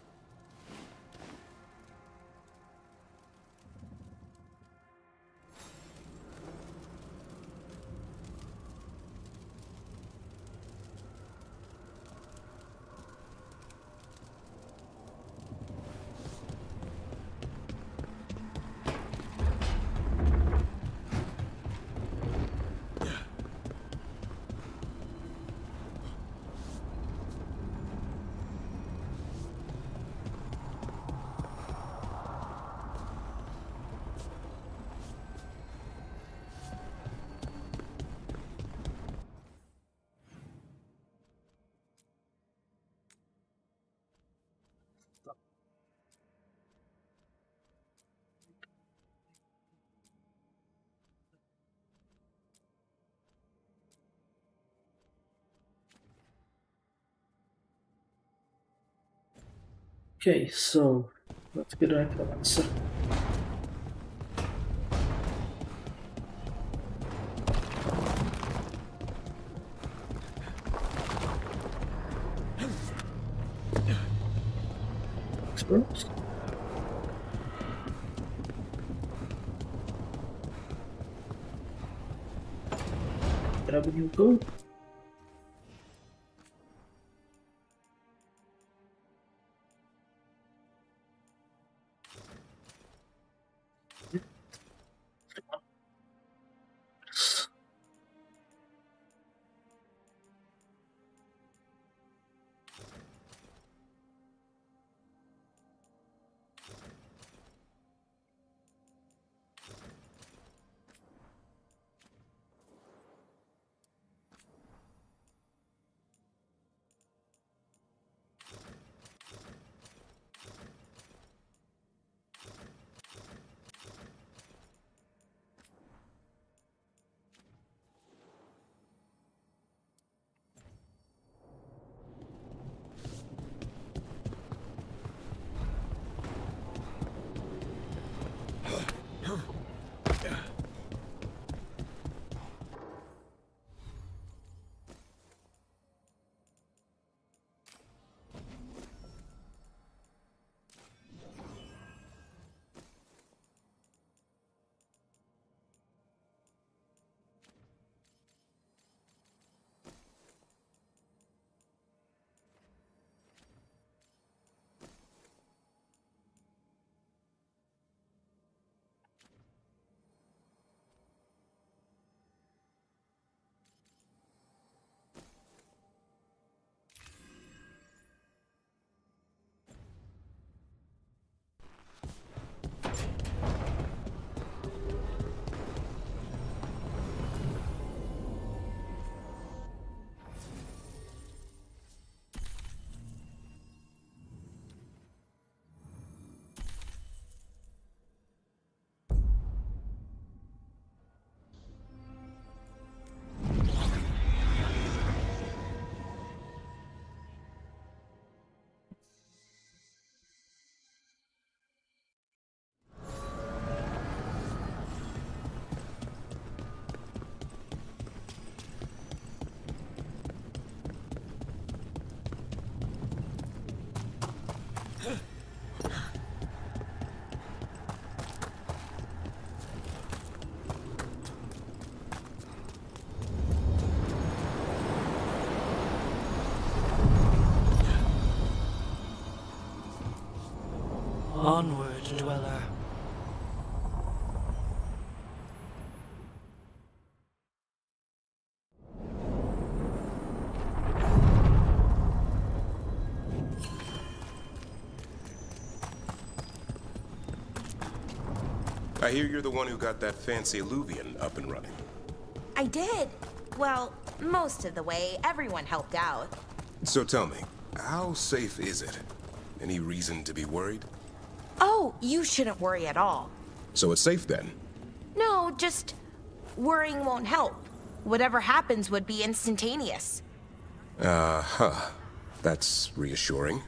Okay, so let's get a necromancer. Experts. Grab a new code. Onward, dweller. I hear you're the one who got that fancy Illuvian up and running. I did. Well, most of the way. Everyone helped out. So tell me, how safe is it? Any reason to be worried? Oh, you shouldn't worry at all. So it's safe then? No, just worrying won't help. Whatever happens would be instantaneous. Uh-huh. That's reassuring.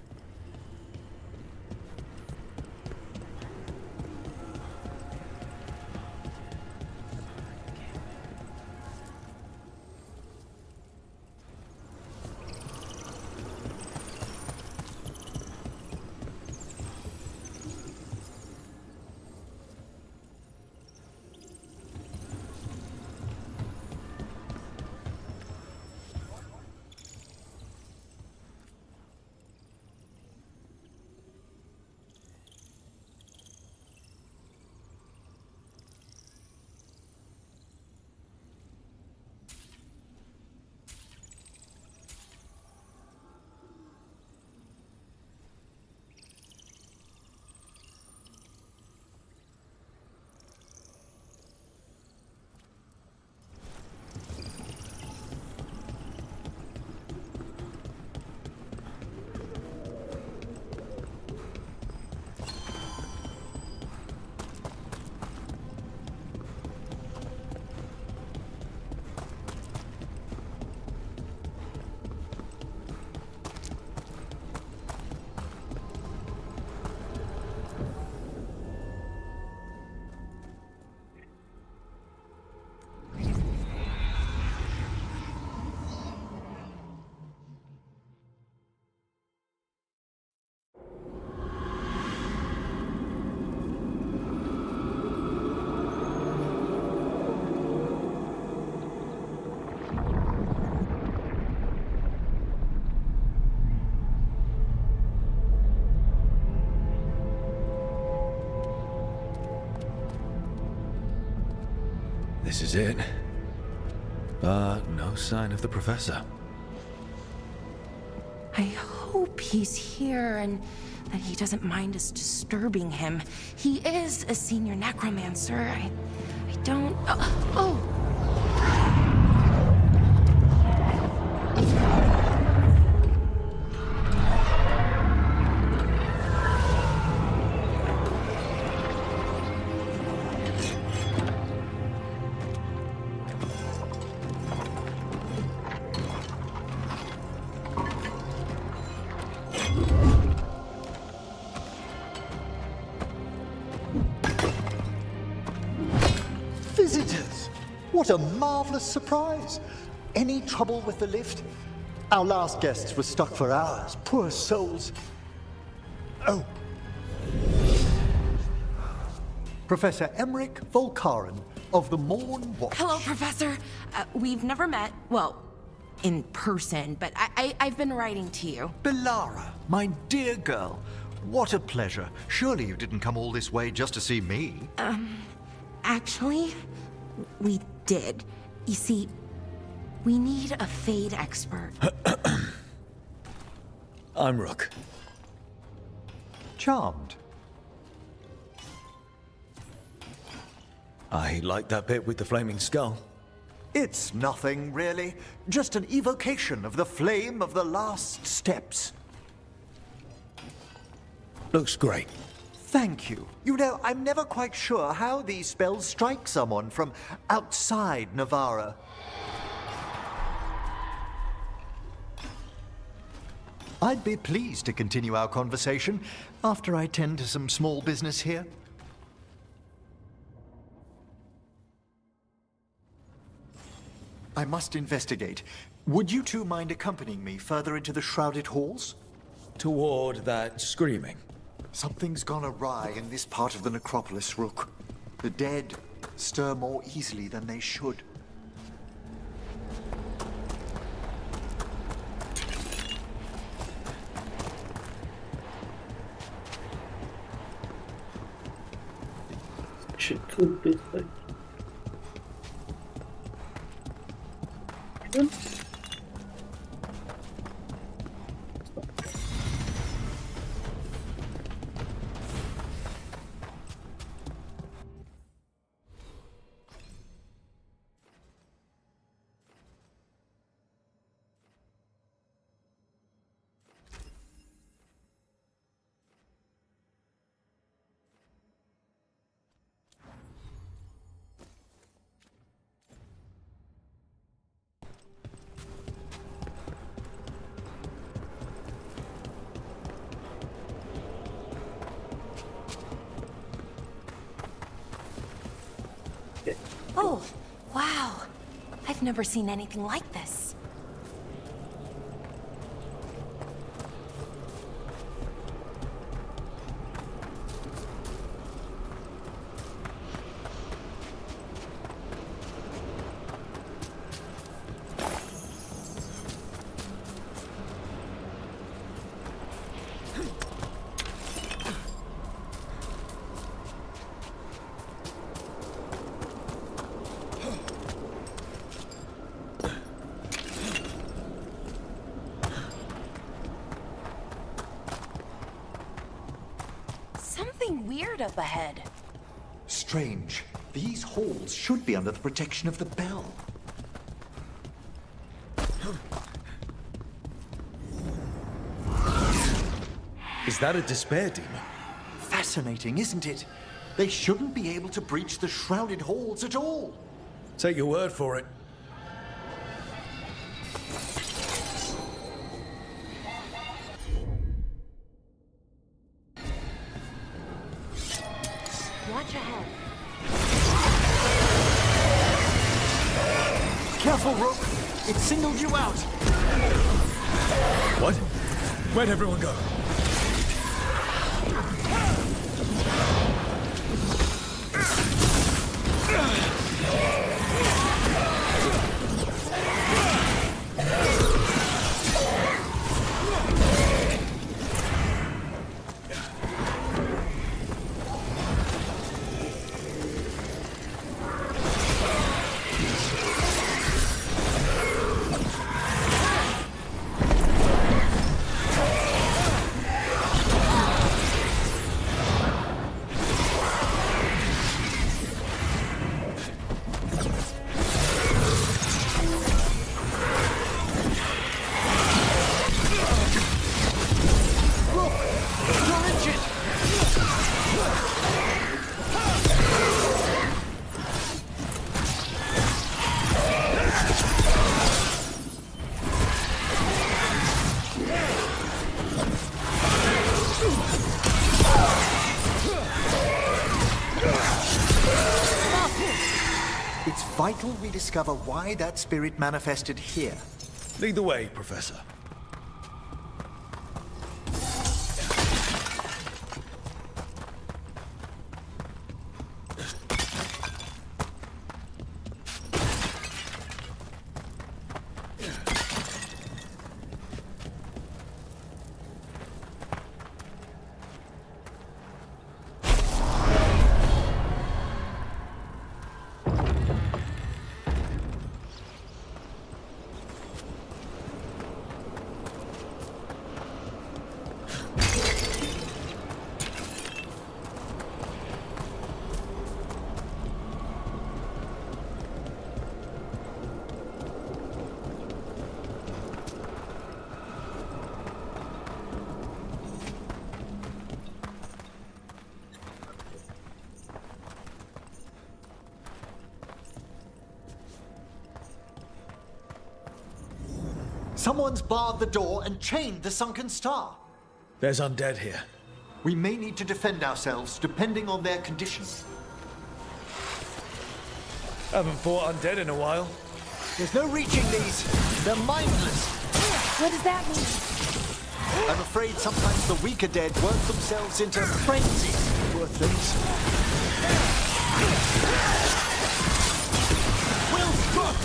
this is it. But no sign of the professor. I hope he's here and that he doesn't mind us disturbing him. He is a senior necromancer. I don't... Oh! Visitors! What a marvelous surprise! Any trouble with the lift? Our last guests were stuck for hours. Poor souls. Oh. Professor Emmerich Volkaren of the Morn Watch. Hello, Professor. We've never met. Well, in person, but I've been writing to you. Belara, my dear girl. What a pleasure. Surely you didn't come all this way just to see me. Actually, we did. You see, we need a Fade expert. I'm Rook. Charmed. I like that bit with the flaming skull. It's nothing, really. Just an evocation of the flame of the last steps. Looks great. Thank you. You know, I'm never quite sure how these spells strike someone from outside Navarra. I'd be pleased to continue our conversation after I tend to some small business here. I must investigate. Would you two mind accompanying me further into the shrouded halls? Toward that screaming. Something's gone awry in this part of the necropolis, Rook. The dead stir more easily than they should. Shit could be like... Oh, wow. I've never seen anything like this. Something weird up ahead. Strange. These halls should be under the protection of the bell. Is that a despair demon? Fascinating, isn't it? They shouldn't be able to breach the shrouded halls at all. Take your word for it. Watch ahead. Careful, Rook! It singled you out! What? Where'd everyone go? vital we discover why that spirit manifested here. Lead the way, Professor. Someone's barred the door and chained the sunken star. There's undead here. We may need to defend ourselves, depending on their condition. Haven't fought undead in a while. There's no reaching these. They're mindless. What does that mean? I'm afraid sometimes the weaker dead work themselves into frenzies. Poor things. Will struck!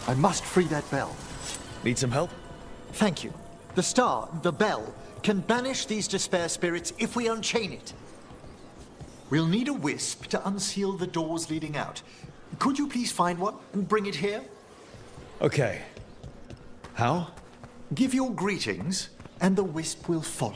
I must free that bell. Need some help? Thank you. The star, the bell, can banish these despair spirits if we unchain it. We'll need a wisp to unseal the doors leading out. Could you please find one and bring it here? Okay. How? Give your greetings, and the wisp will follow.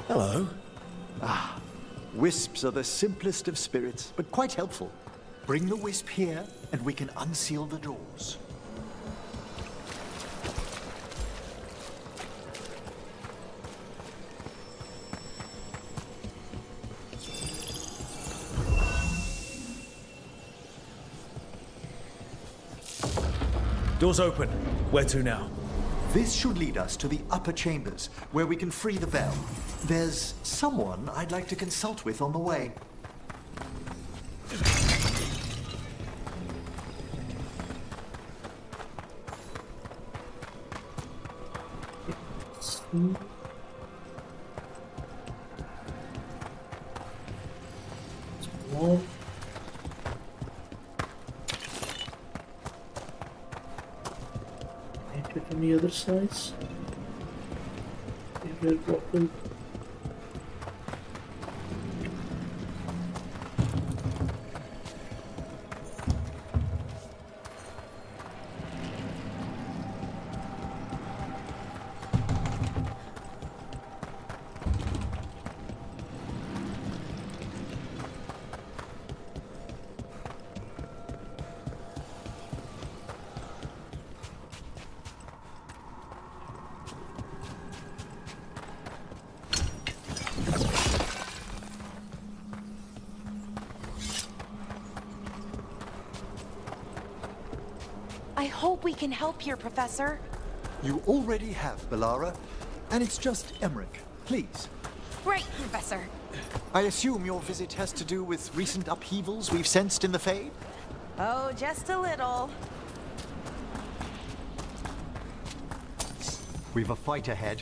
Hello. Wisps are the simplest of spirits, but quite helpful. Bring the wisp here, and we can unseal the doors. Doors open. Where to now? This should lead us to the upper chambers, where we can free the bell. There's someone I'd like to consult with on the way. On the other sides. Maybe I'll drop them. I hope we can help here, Professor. You already have, Bellara, and it's just Emmerich. Please. Right, Professor. I assume your visit has to do with recent upheavals we've sensed in the Fade? Oh, just a little. We've a fight ahead.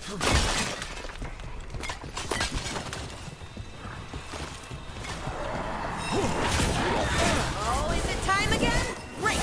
Oh, is it time again? Right.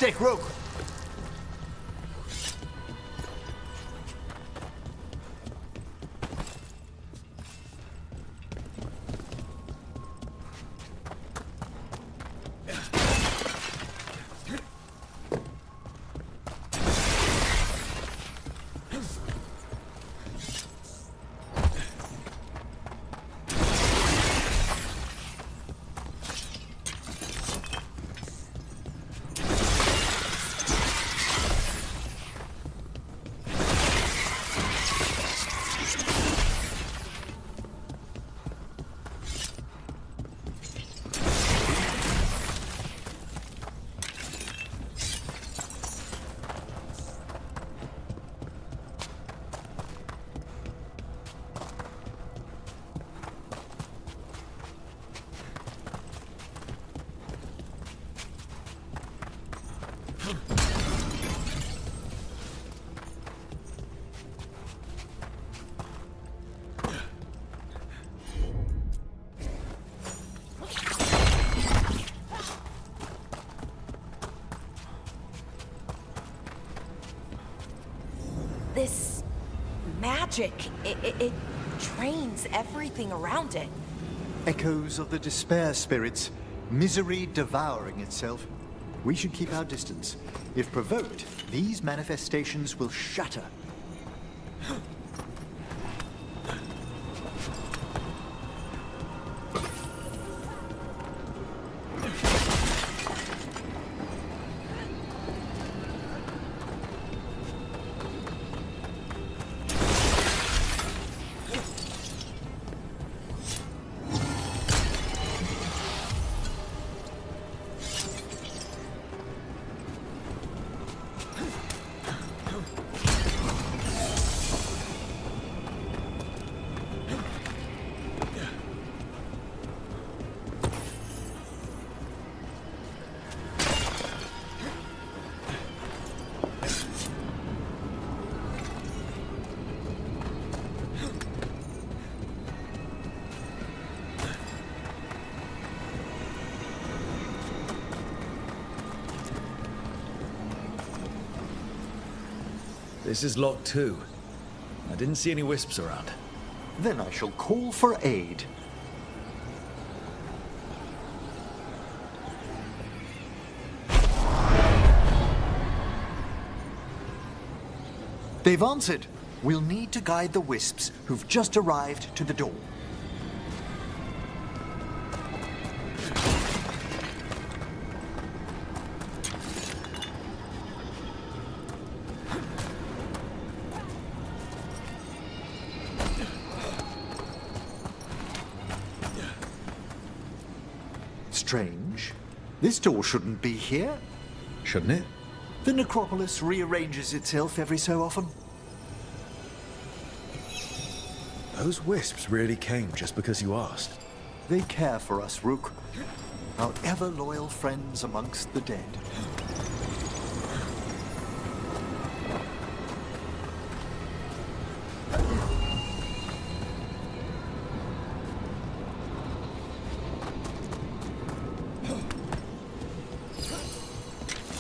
deck, Rogue! This magic, it drains everything around it. Echoes of the despair spirits, misery devouring itself. We should keep our distance. If provoked, these manifestations will shatter. This is locked too. I didn't see any wisps around. Then I shall call for aid. They've answered. We'll need to guide the wisps who've just arrived to the door. Strange. This door shouldn't be here. Shouldn't it? The necropolis rearranges itself every so often. Those wisps really came just because you asked. They care for us, Rook. Our ever-loyal friends amongst the dead.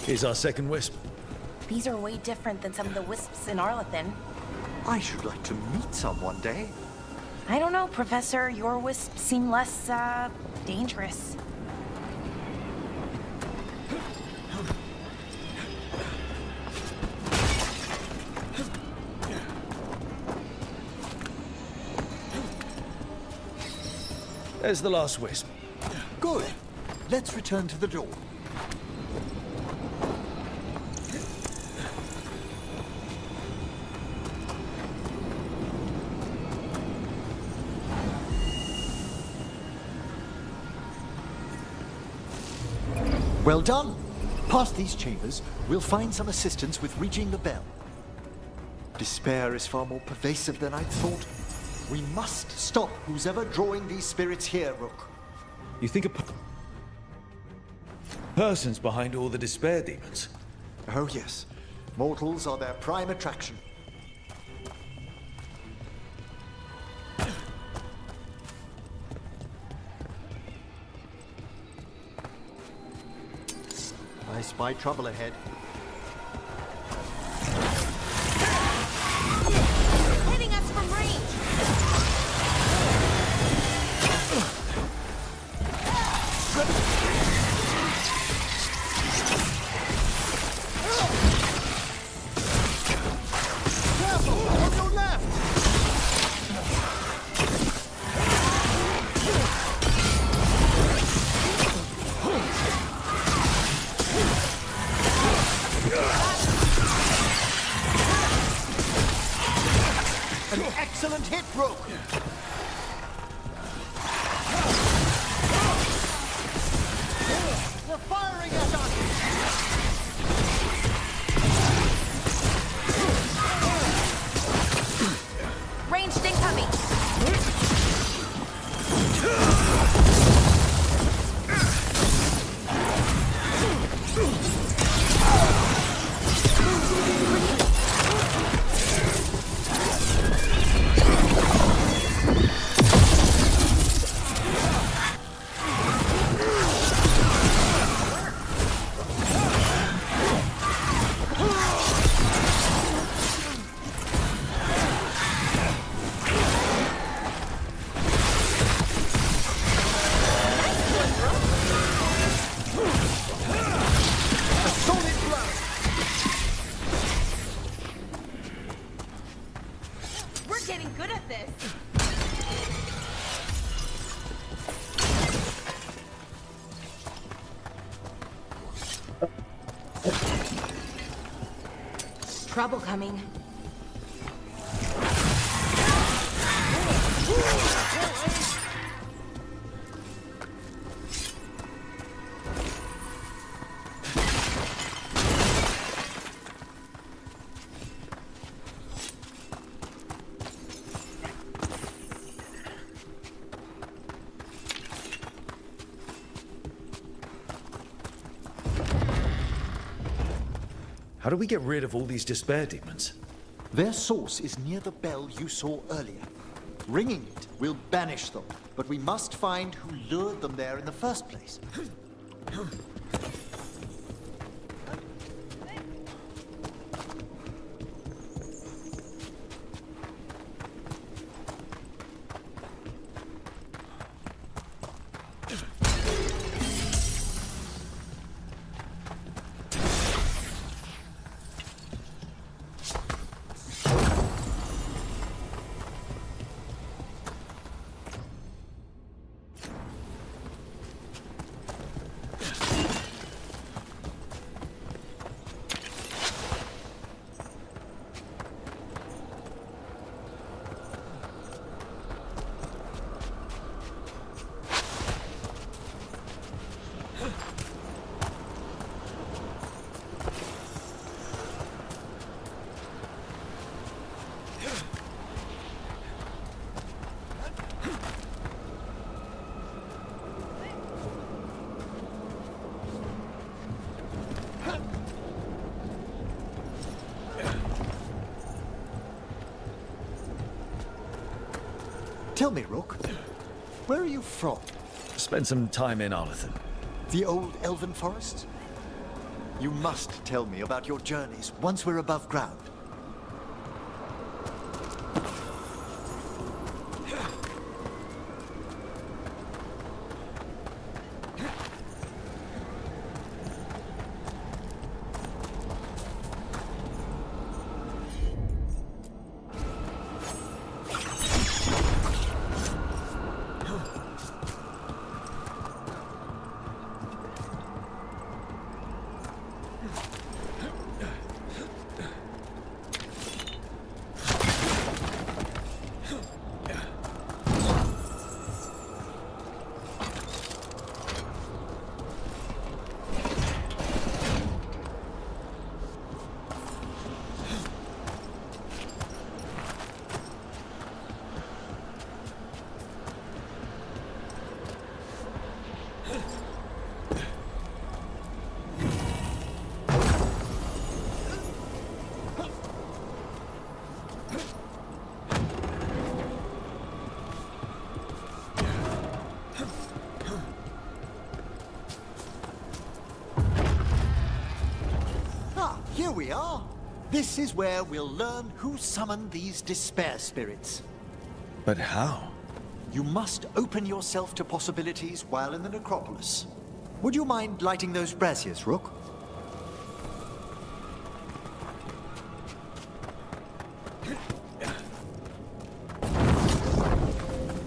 Here's our second wisp. These are way different than some of the wisps in Arlethan. I should like to meet some one day. I don't know, Professor. Your wisps seem less, dangerous. There's the last wisp. Good. Let's return to the door. Well done. Past these chambers, we'll find some assistance with reaching the bell. Despair is far more pervasive than I'd thought. We must stop who's ever drawing these spirits here, Rook. You think a person's behind all the despair demons? Oh yes. Mortals are their prime attraction. I spy trouble ahead. Hitting us from range! Careful! On your left! An excellent hit, Rook! They're firing at us! Ranged incoming! We're getting good at this! Trouble coming. How do we get rid of all these despair demons? Their source is near the bell you saw earlier. Ringing it will banish them, but we must find who lured them there in the first place. Tell me, Rook, where are you from? Spend some time in Arlathan. The old elven forest? You must tell me about your journeys once we're above ground. we are. This is where we'll learn who summoned these despair spirits. But how? You must open yourself to possibilities while in the necropolis. Would you mind lighting those braziers, Rook?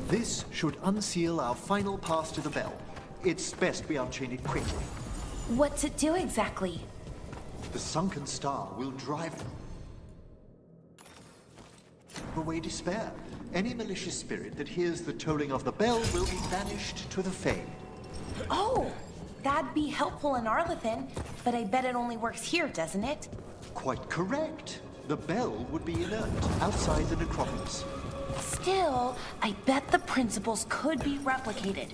This should unseal our final pass to the bell. It's best we unchain it quickly. What's it do exactly? The sunken star will drive away despair. Any malicious spirit that hears the tolling of the bell will be banished to the Fade. Oh, that'd be helpful in Arlethan, but I bet it only works here, doesn't it? Quite correct. The bell would be inert outside the necropolis. Still, I bet the principles could be replicated.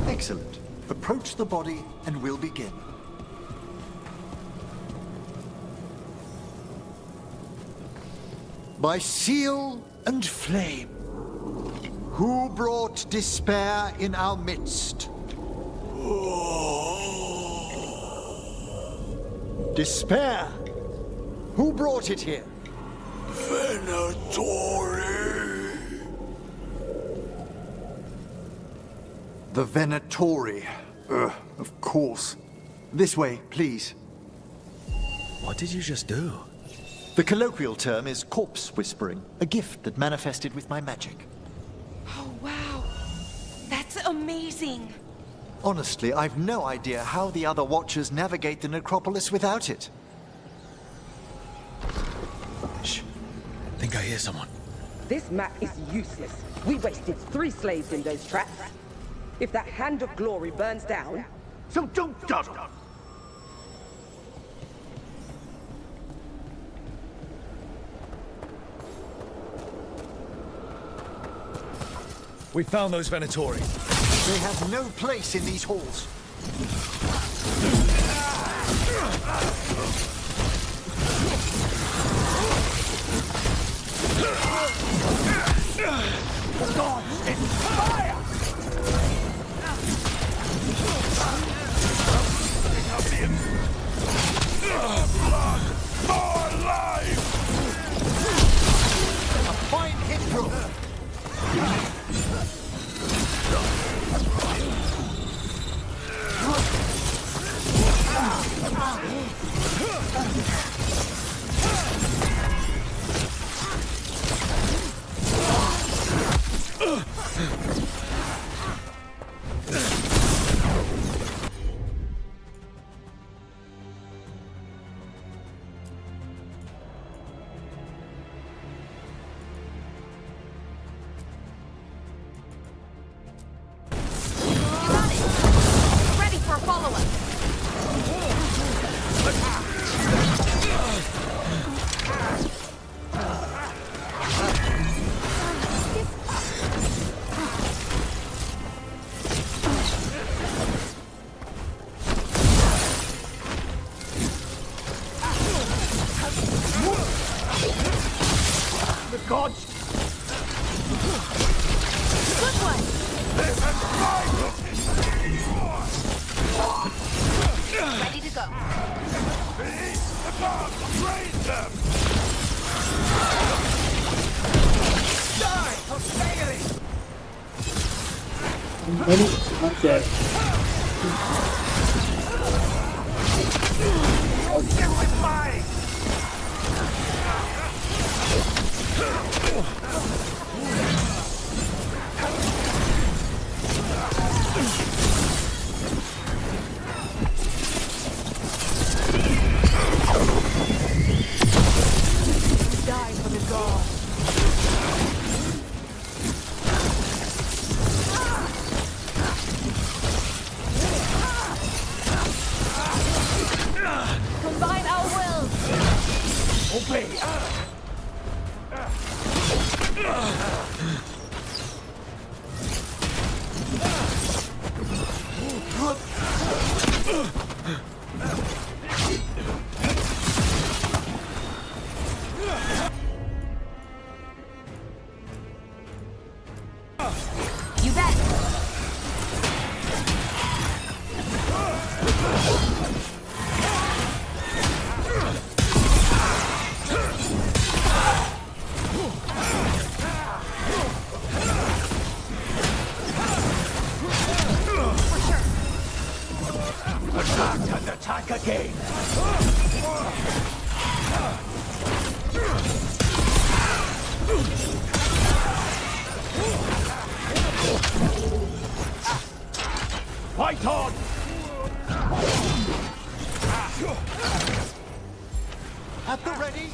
Excellent. Approach the body and we'll begin. By seal and flame, who brought despair in our midst? Despair? Who brought it here? Venatori. The Venatori. Of course. This way, please. What did you just do? The colloquial term is corpse whispering, a gift that manifested with my magic. Oh, wow. That's amazing. Honestly, I've no idea how the other Watchers navigate the necropolis without it. Shh. I think I hear someone. This map is useless. We wasted 3 slaves in those traps. If that Hand of Glory burns down... So don't dawdle! We found those Venatori. They have no place in these halls. God, it's fire! Blood, more life! A fine hit, bro. Ready for a follow-up. The gods! Good one. Ready to go. The gods, raise them! Die of failing! Many are dead. Get with mine! Die for the gods. Combine our wills. Attack and attack again! Fight on! At the ready!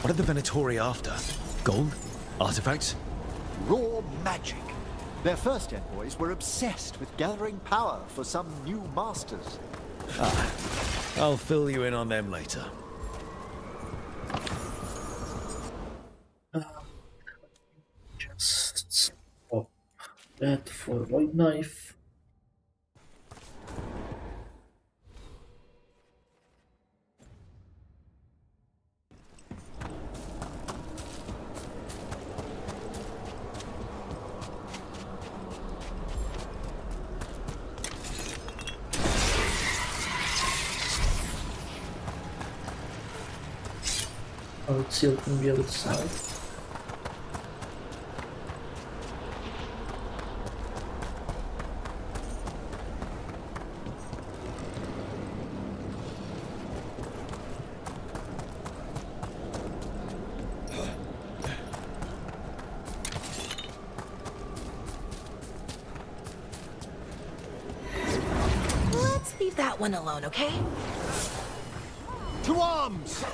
What are the Venatori after? Gold? Artifacts? Raw magic. Their first envoys were obsessed with gathering power for some new masters. Ah, I'll fill you in on them later. Just swap that for a white knife. Oh, it's sealed from the other side. Let's leave that one alone, okay? To arms!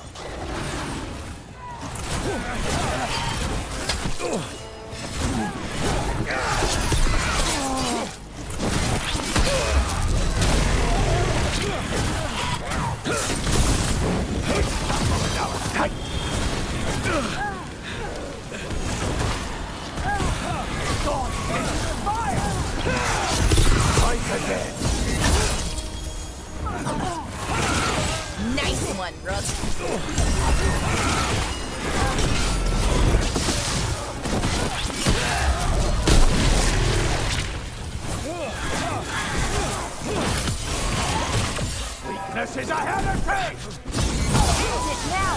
Nice one, Rook. Weakness is a heresy! Use it now!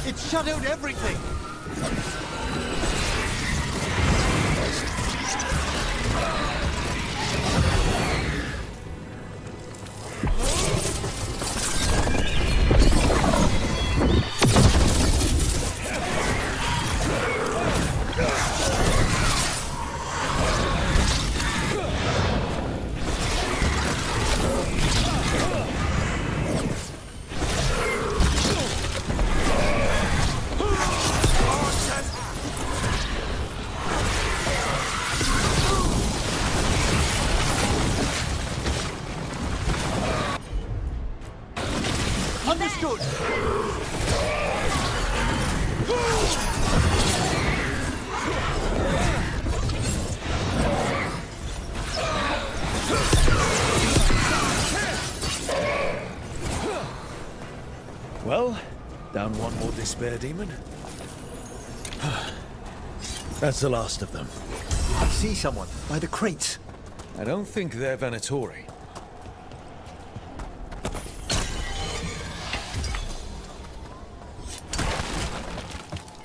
It shadowed everything! Understood! Well, down one more despair demon. That's the last of them. I see someone by the crates. I don't think they're Venatori.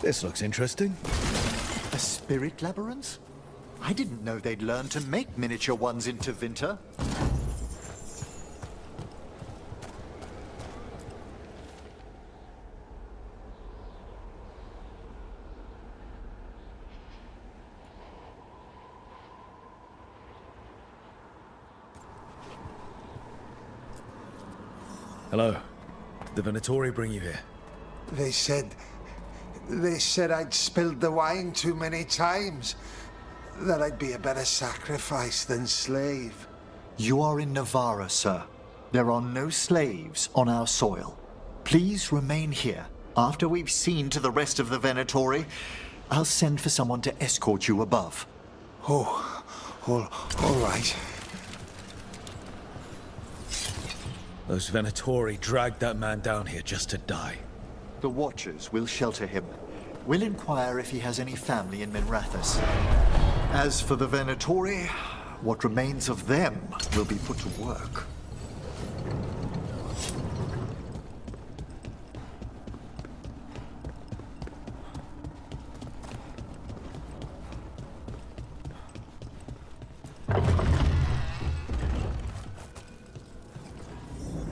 This looks interesting. A spirit labyrinth? I didn't know they'd learn to make miniature ones into Winter. Hello. Did the Venatori bring you here? They said I'd spilled the wine too many times. That I'd be a better sacrifice than slave. You are in Navarra, sir. There are no slaves on our soil. Please remain here. After we've seen to the rest of the Venatori, I'll send for someone to escort you above. Oh, all right. Those Venatori dragged that man down here just to die. The Watchers will shelter him. We'll inquire if he has any family in Minrathous. As for the Venatori, what remains of them will be put to work.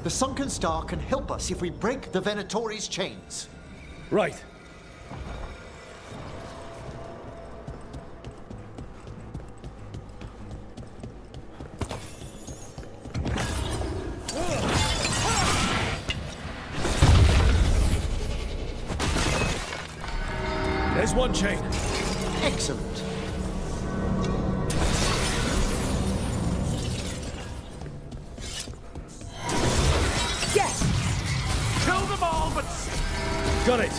The Sunken Star can help us if we break the Venatori's chains. Right. There's one chain. Excellent. Yes! Kill them all, but... Got it.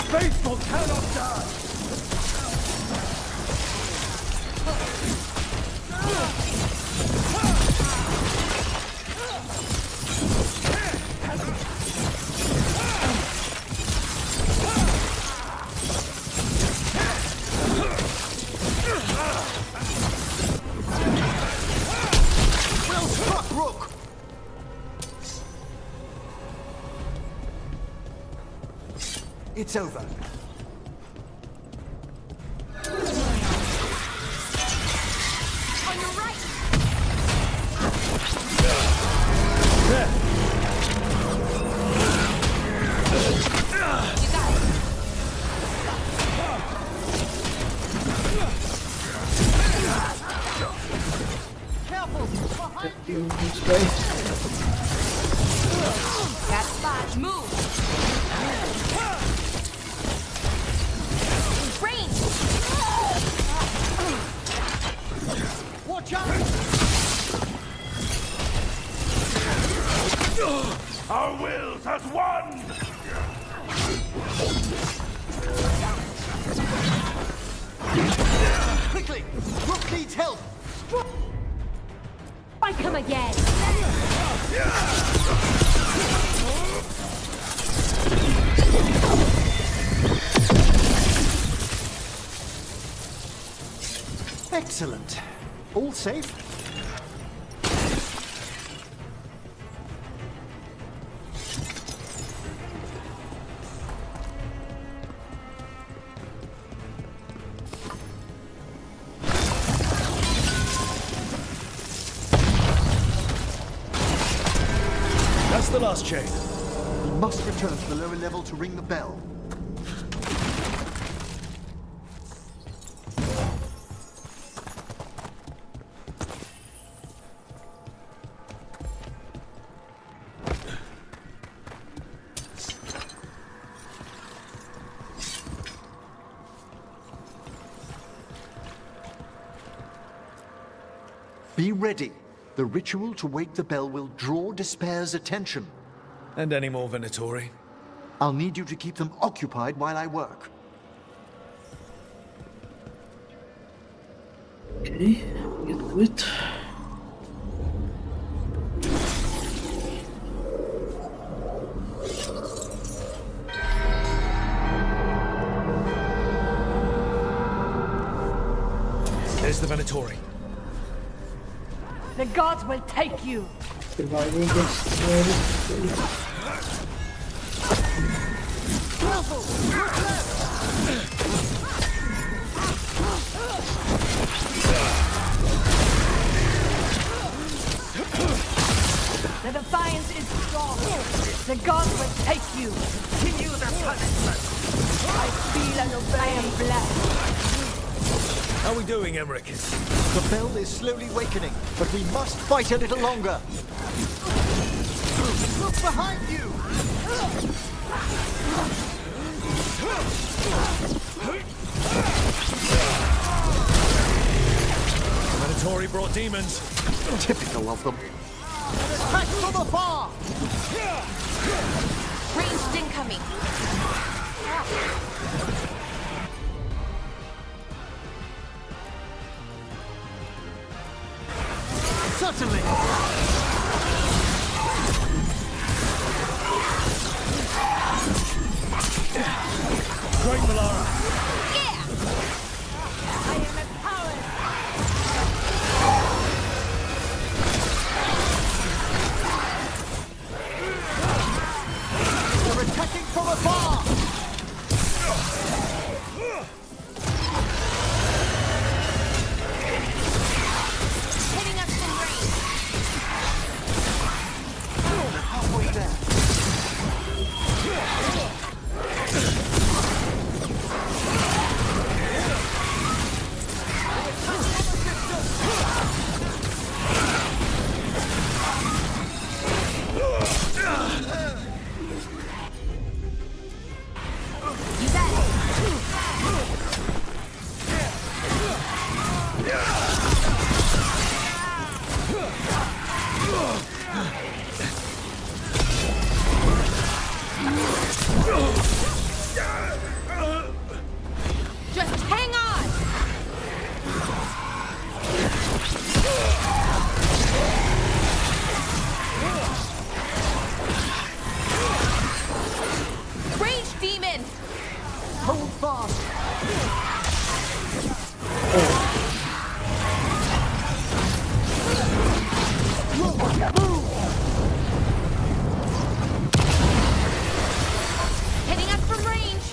Faithful cannot die! Well struck, Rook! It's over. On your right! Careful! Behind you! That spot, move! Range! Watch out! Our wills as one! Quickly! Rook needs help! I come again! Excellent. All safe? That's the last chain. We must return to the lower level to ring the bell. Be ready. The ritual to wake the bell will draw Despair's attention. And any more Venatori? I'll need you to keep them occupied while I work. Okay, get to it. There's the Venatori. The gods will take you. Survival against The defiance is strong. The gods will take you. Continue their punishment. I feel and obey. I am blessed. How are we doing, Emmerich? The bell is slowly wakening, but we must fight a little longer. Look behind you! Venatori brought demons. Typical of them. An attack from afar! Ranged incoming. Certainly! Great Malara! Yeah! I am empowered. They're attacking from afar! Hitting us from range. They're halfway there. You got it. Just hang on. Rage demon. Hold fast! Hitting us from range.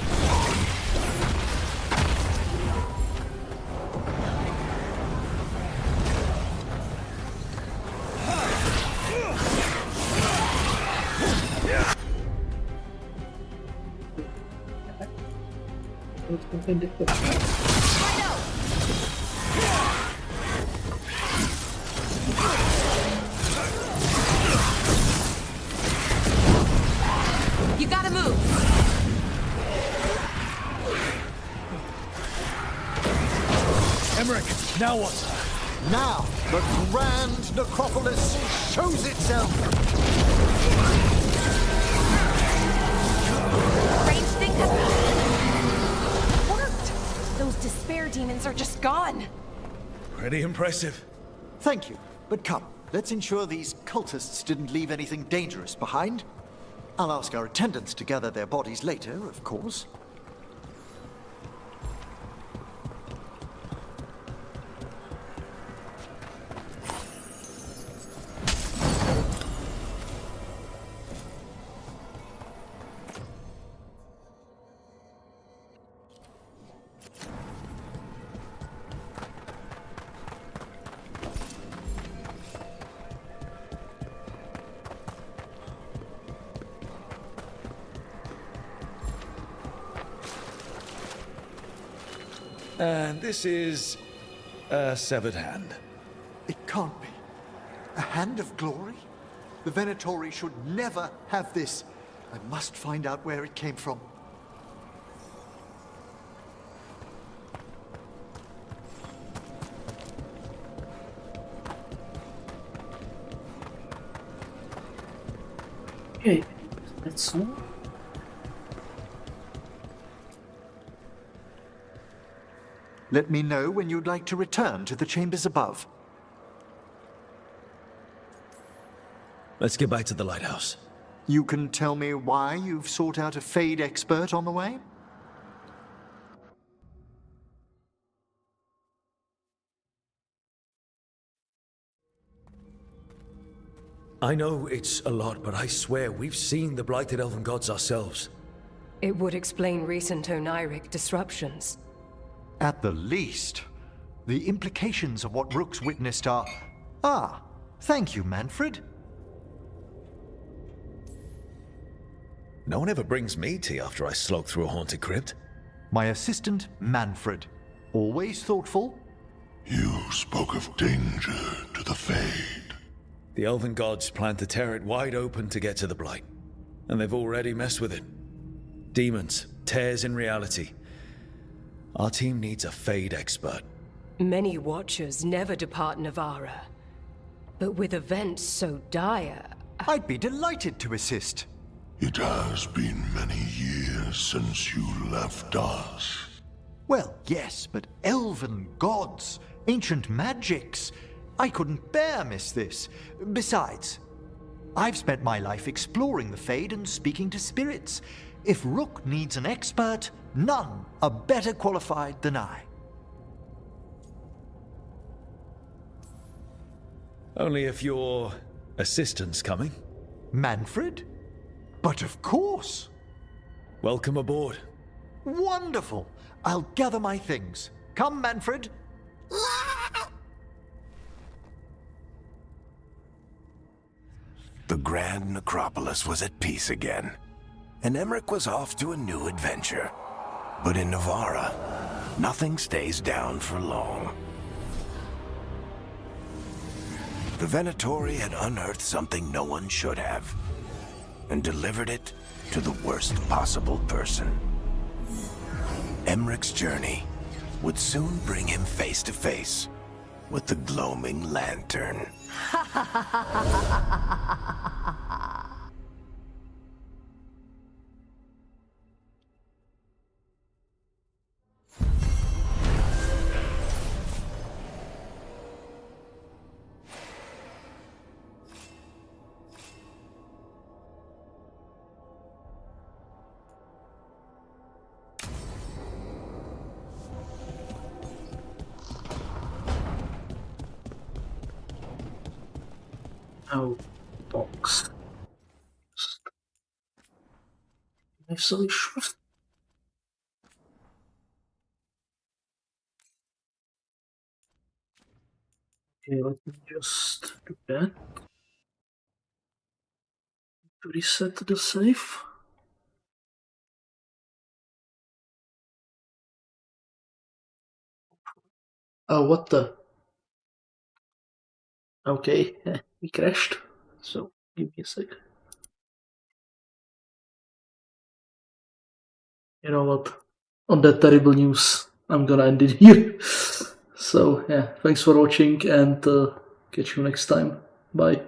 It's perpendicular. You gotta move. Emmerich, now what? Now, the grand necropolis shows itself! Ranged thing coming. It worked. Those despair demons are just gone. Pretty impressive. Thank you, but come, let's ensure these cultists didn't leave anything dangerous behind. I'll ask our attendants to gather their bodies later, of course. And this is a severed hand. It can't be. A hand of glory? The Venatori should never have this. I must find out where it came from. Okay, that's all. Let me know when you'd like to return to the chambers above. Let's get back to the lighthouse. You can tell me why you've sought out a Fade expert on the way? I know it's a lot, but I swear we've seen the blighted elven gods ourselves. It would explain recent Oniric disruptions. At the least, the implications of what Rook's witnessed are... Ah, thank you, Manfred. No one ever brings me tea after I slog through a haunted crypt. My assistant, Manfred. Always thoughtful. You spoke of danger to the Fade. The elven gods plan to tear it wide open to get to the Blight. And they've already messed with it. Demons, tears in reality. Our team needs a Fade expert. Many Watchers never depart Navarra. But with events so dire... I'd be delighted to assist. It has been many years since you left us. Well, yes, but elven gods, ancient magics. I couldn't bear miss this. Besides, I've spent my life exploring the Fade and speaking to spirits. If Rook needs an expert, none are better qualified than I. Only if your assistant's coming. Manfred? But of course! Welcome aboard. Wonderful! I'll gather my things. Come, Manfred. The Grand Necropolis was at peace again, and Emmerich was off to a new adventure. But in Navarra, nothing stays down for long. The Venatori had unearthed something no one should have, and delivered it to the worst possible person. Emmerich's journey would soon bring him face to face with the gloaming lantern. Oh, box. Knife solution. Okay, let me just do that. To reset the save. Oh, what the? Okay, we crashed. So, give me a sec. You know what? On that terrible news, I'm gonna end it here. So, yeah, thanks for watching and catch you next time. Bye.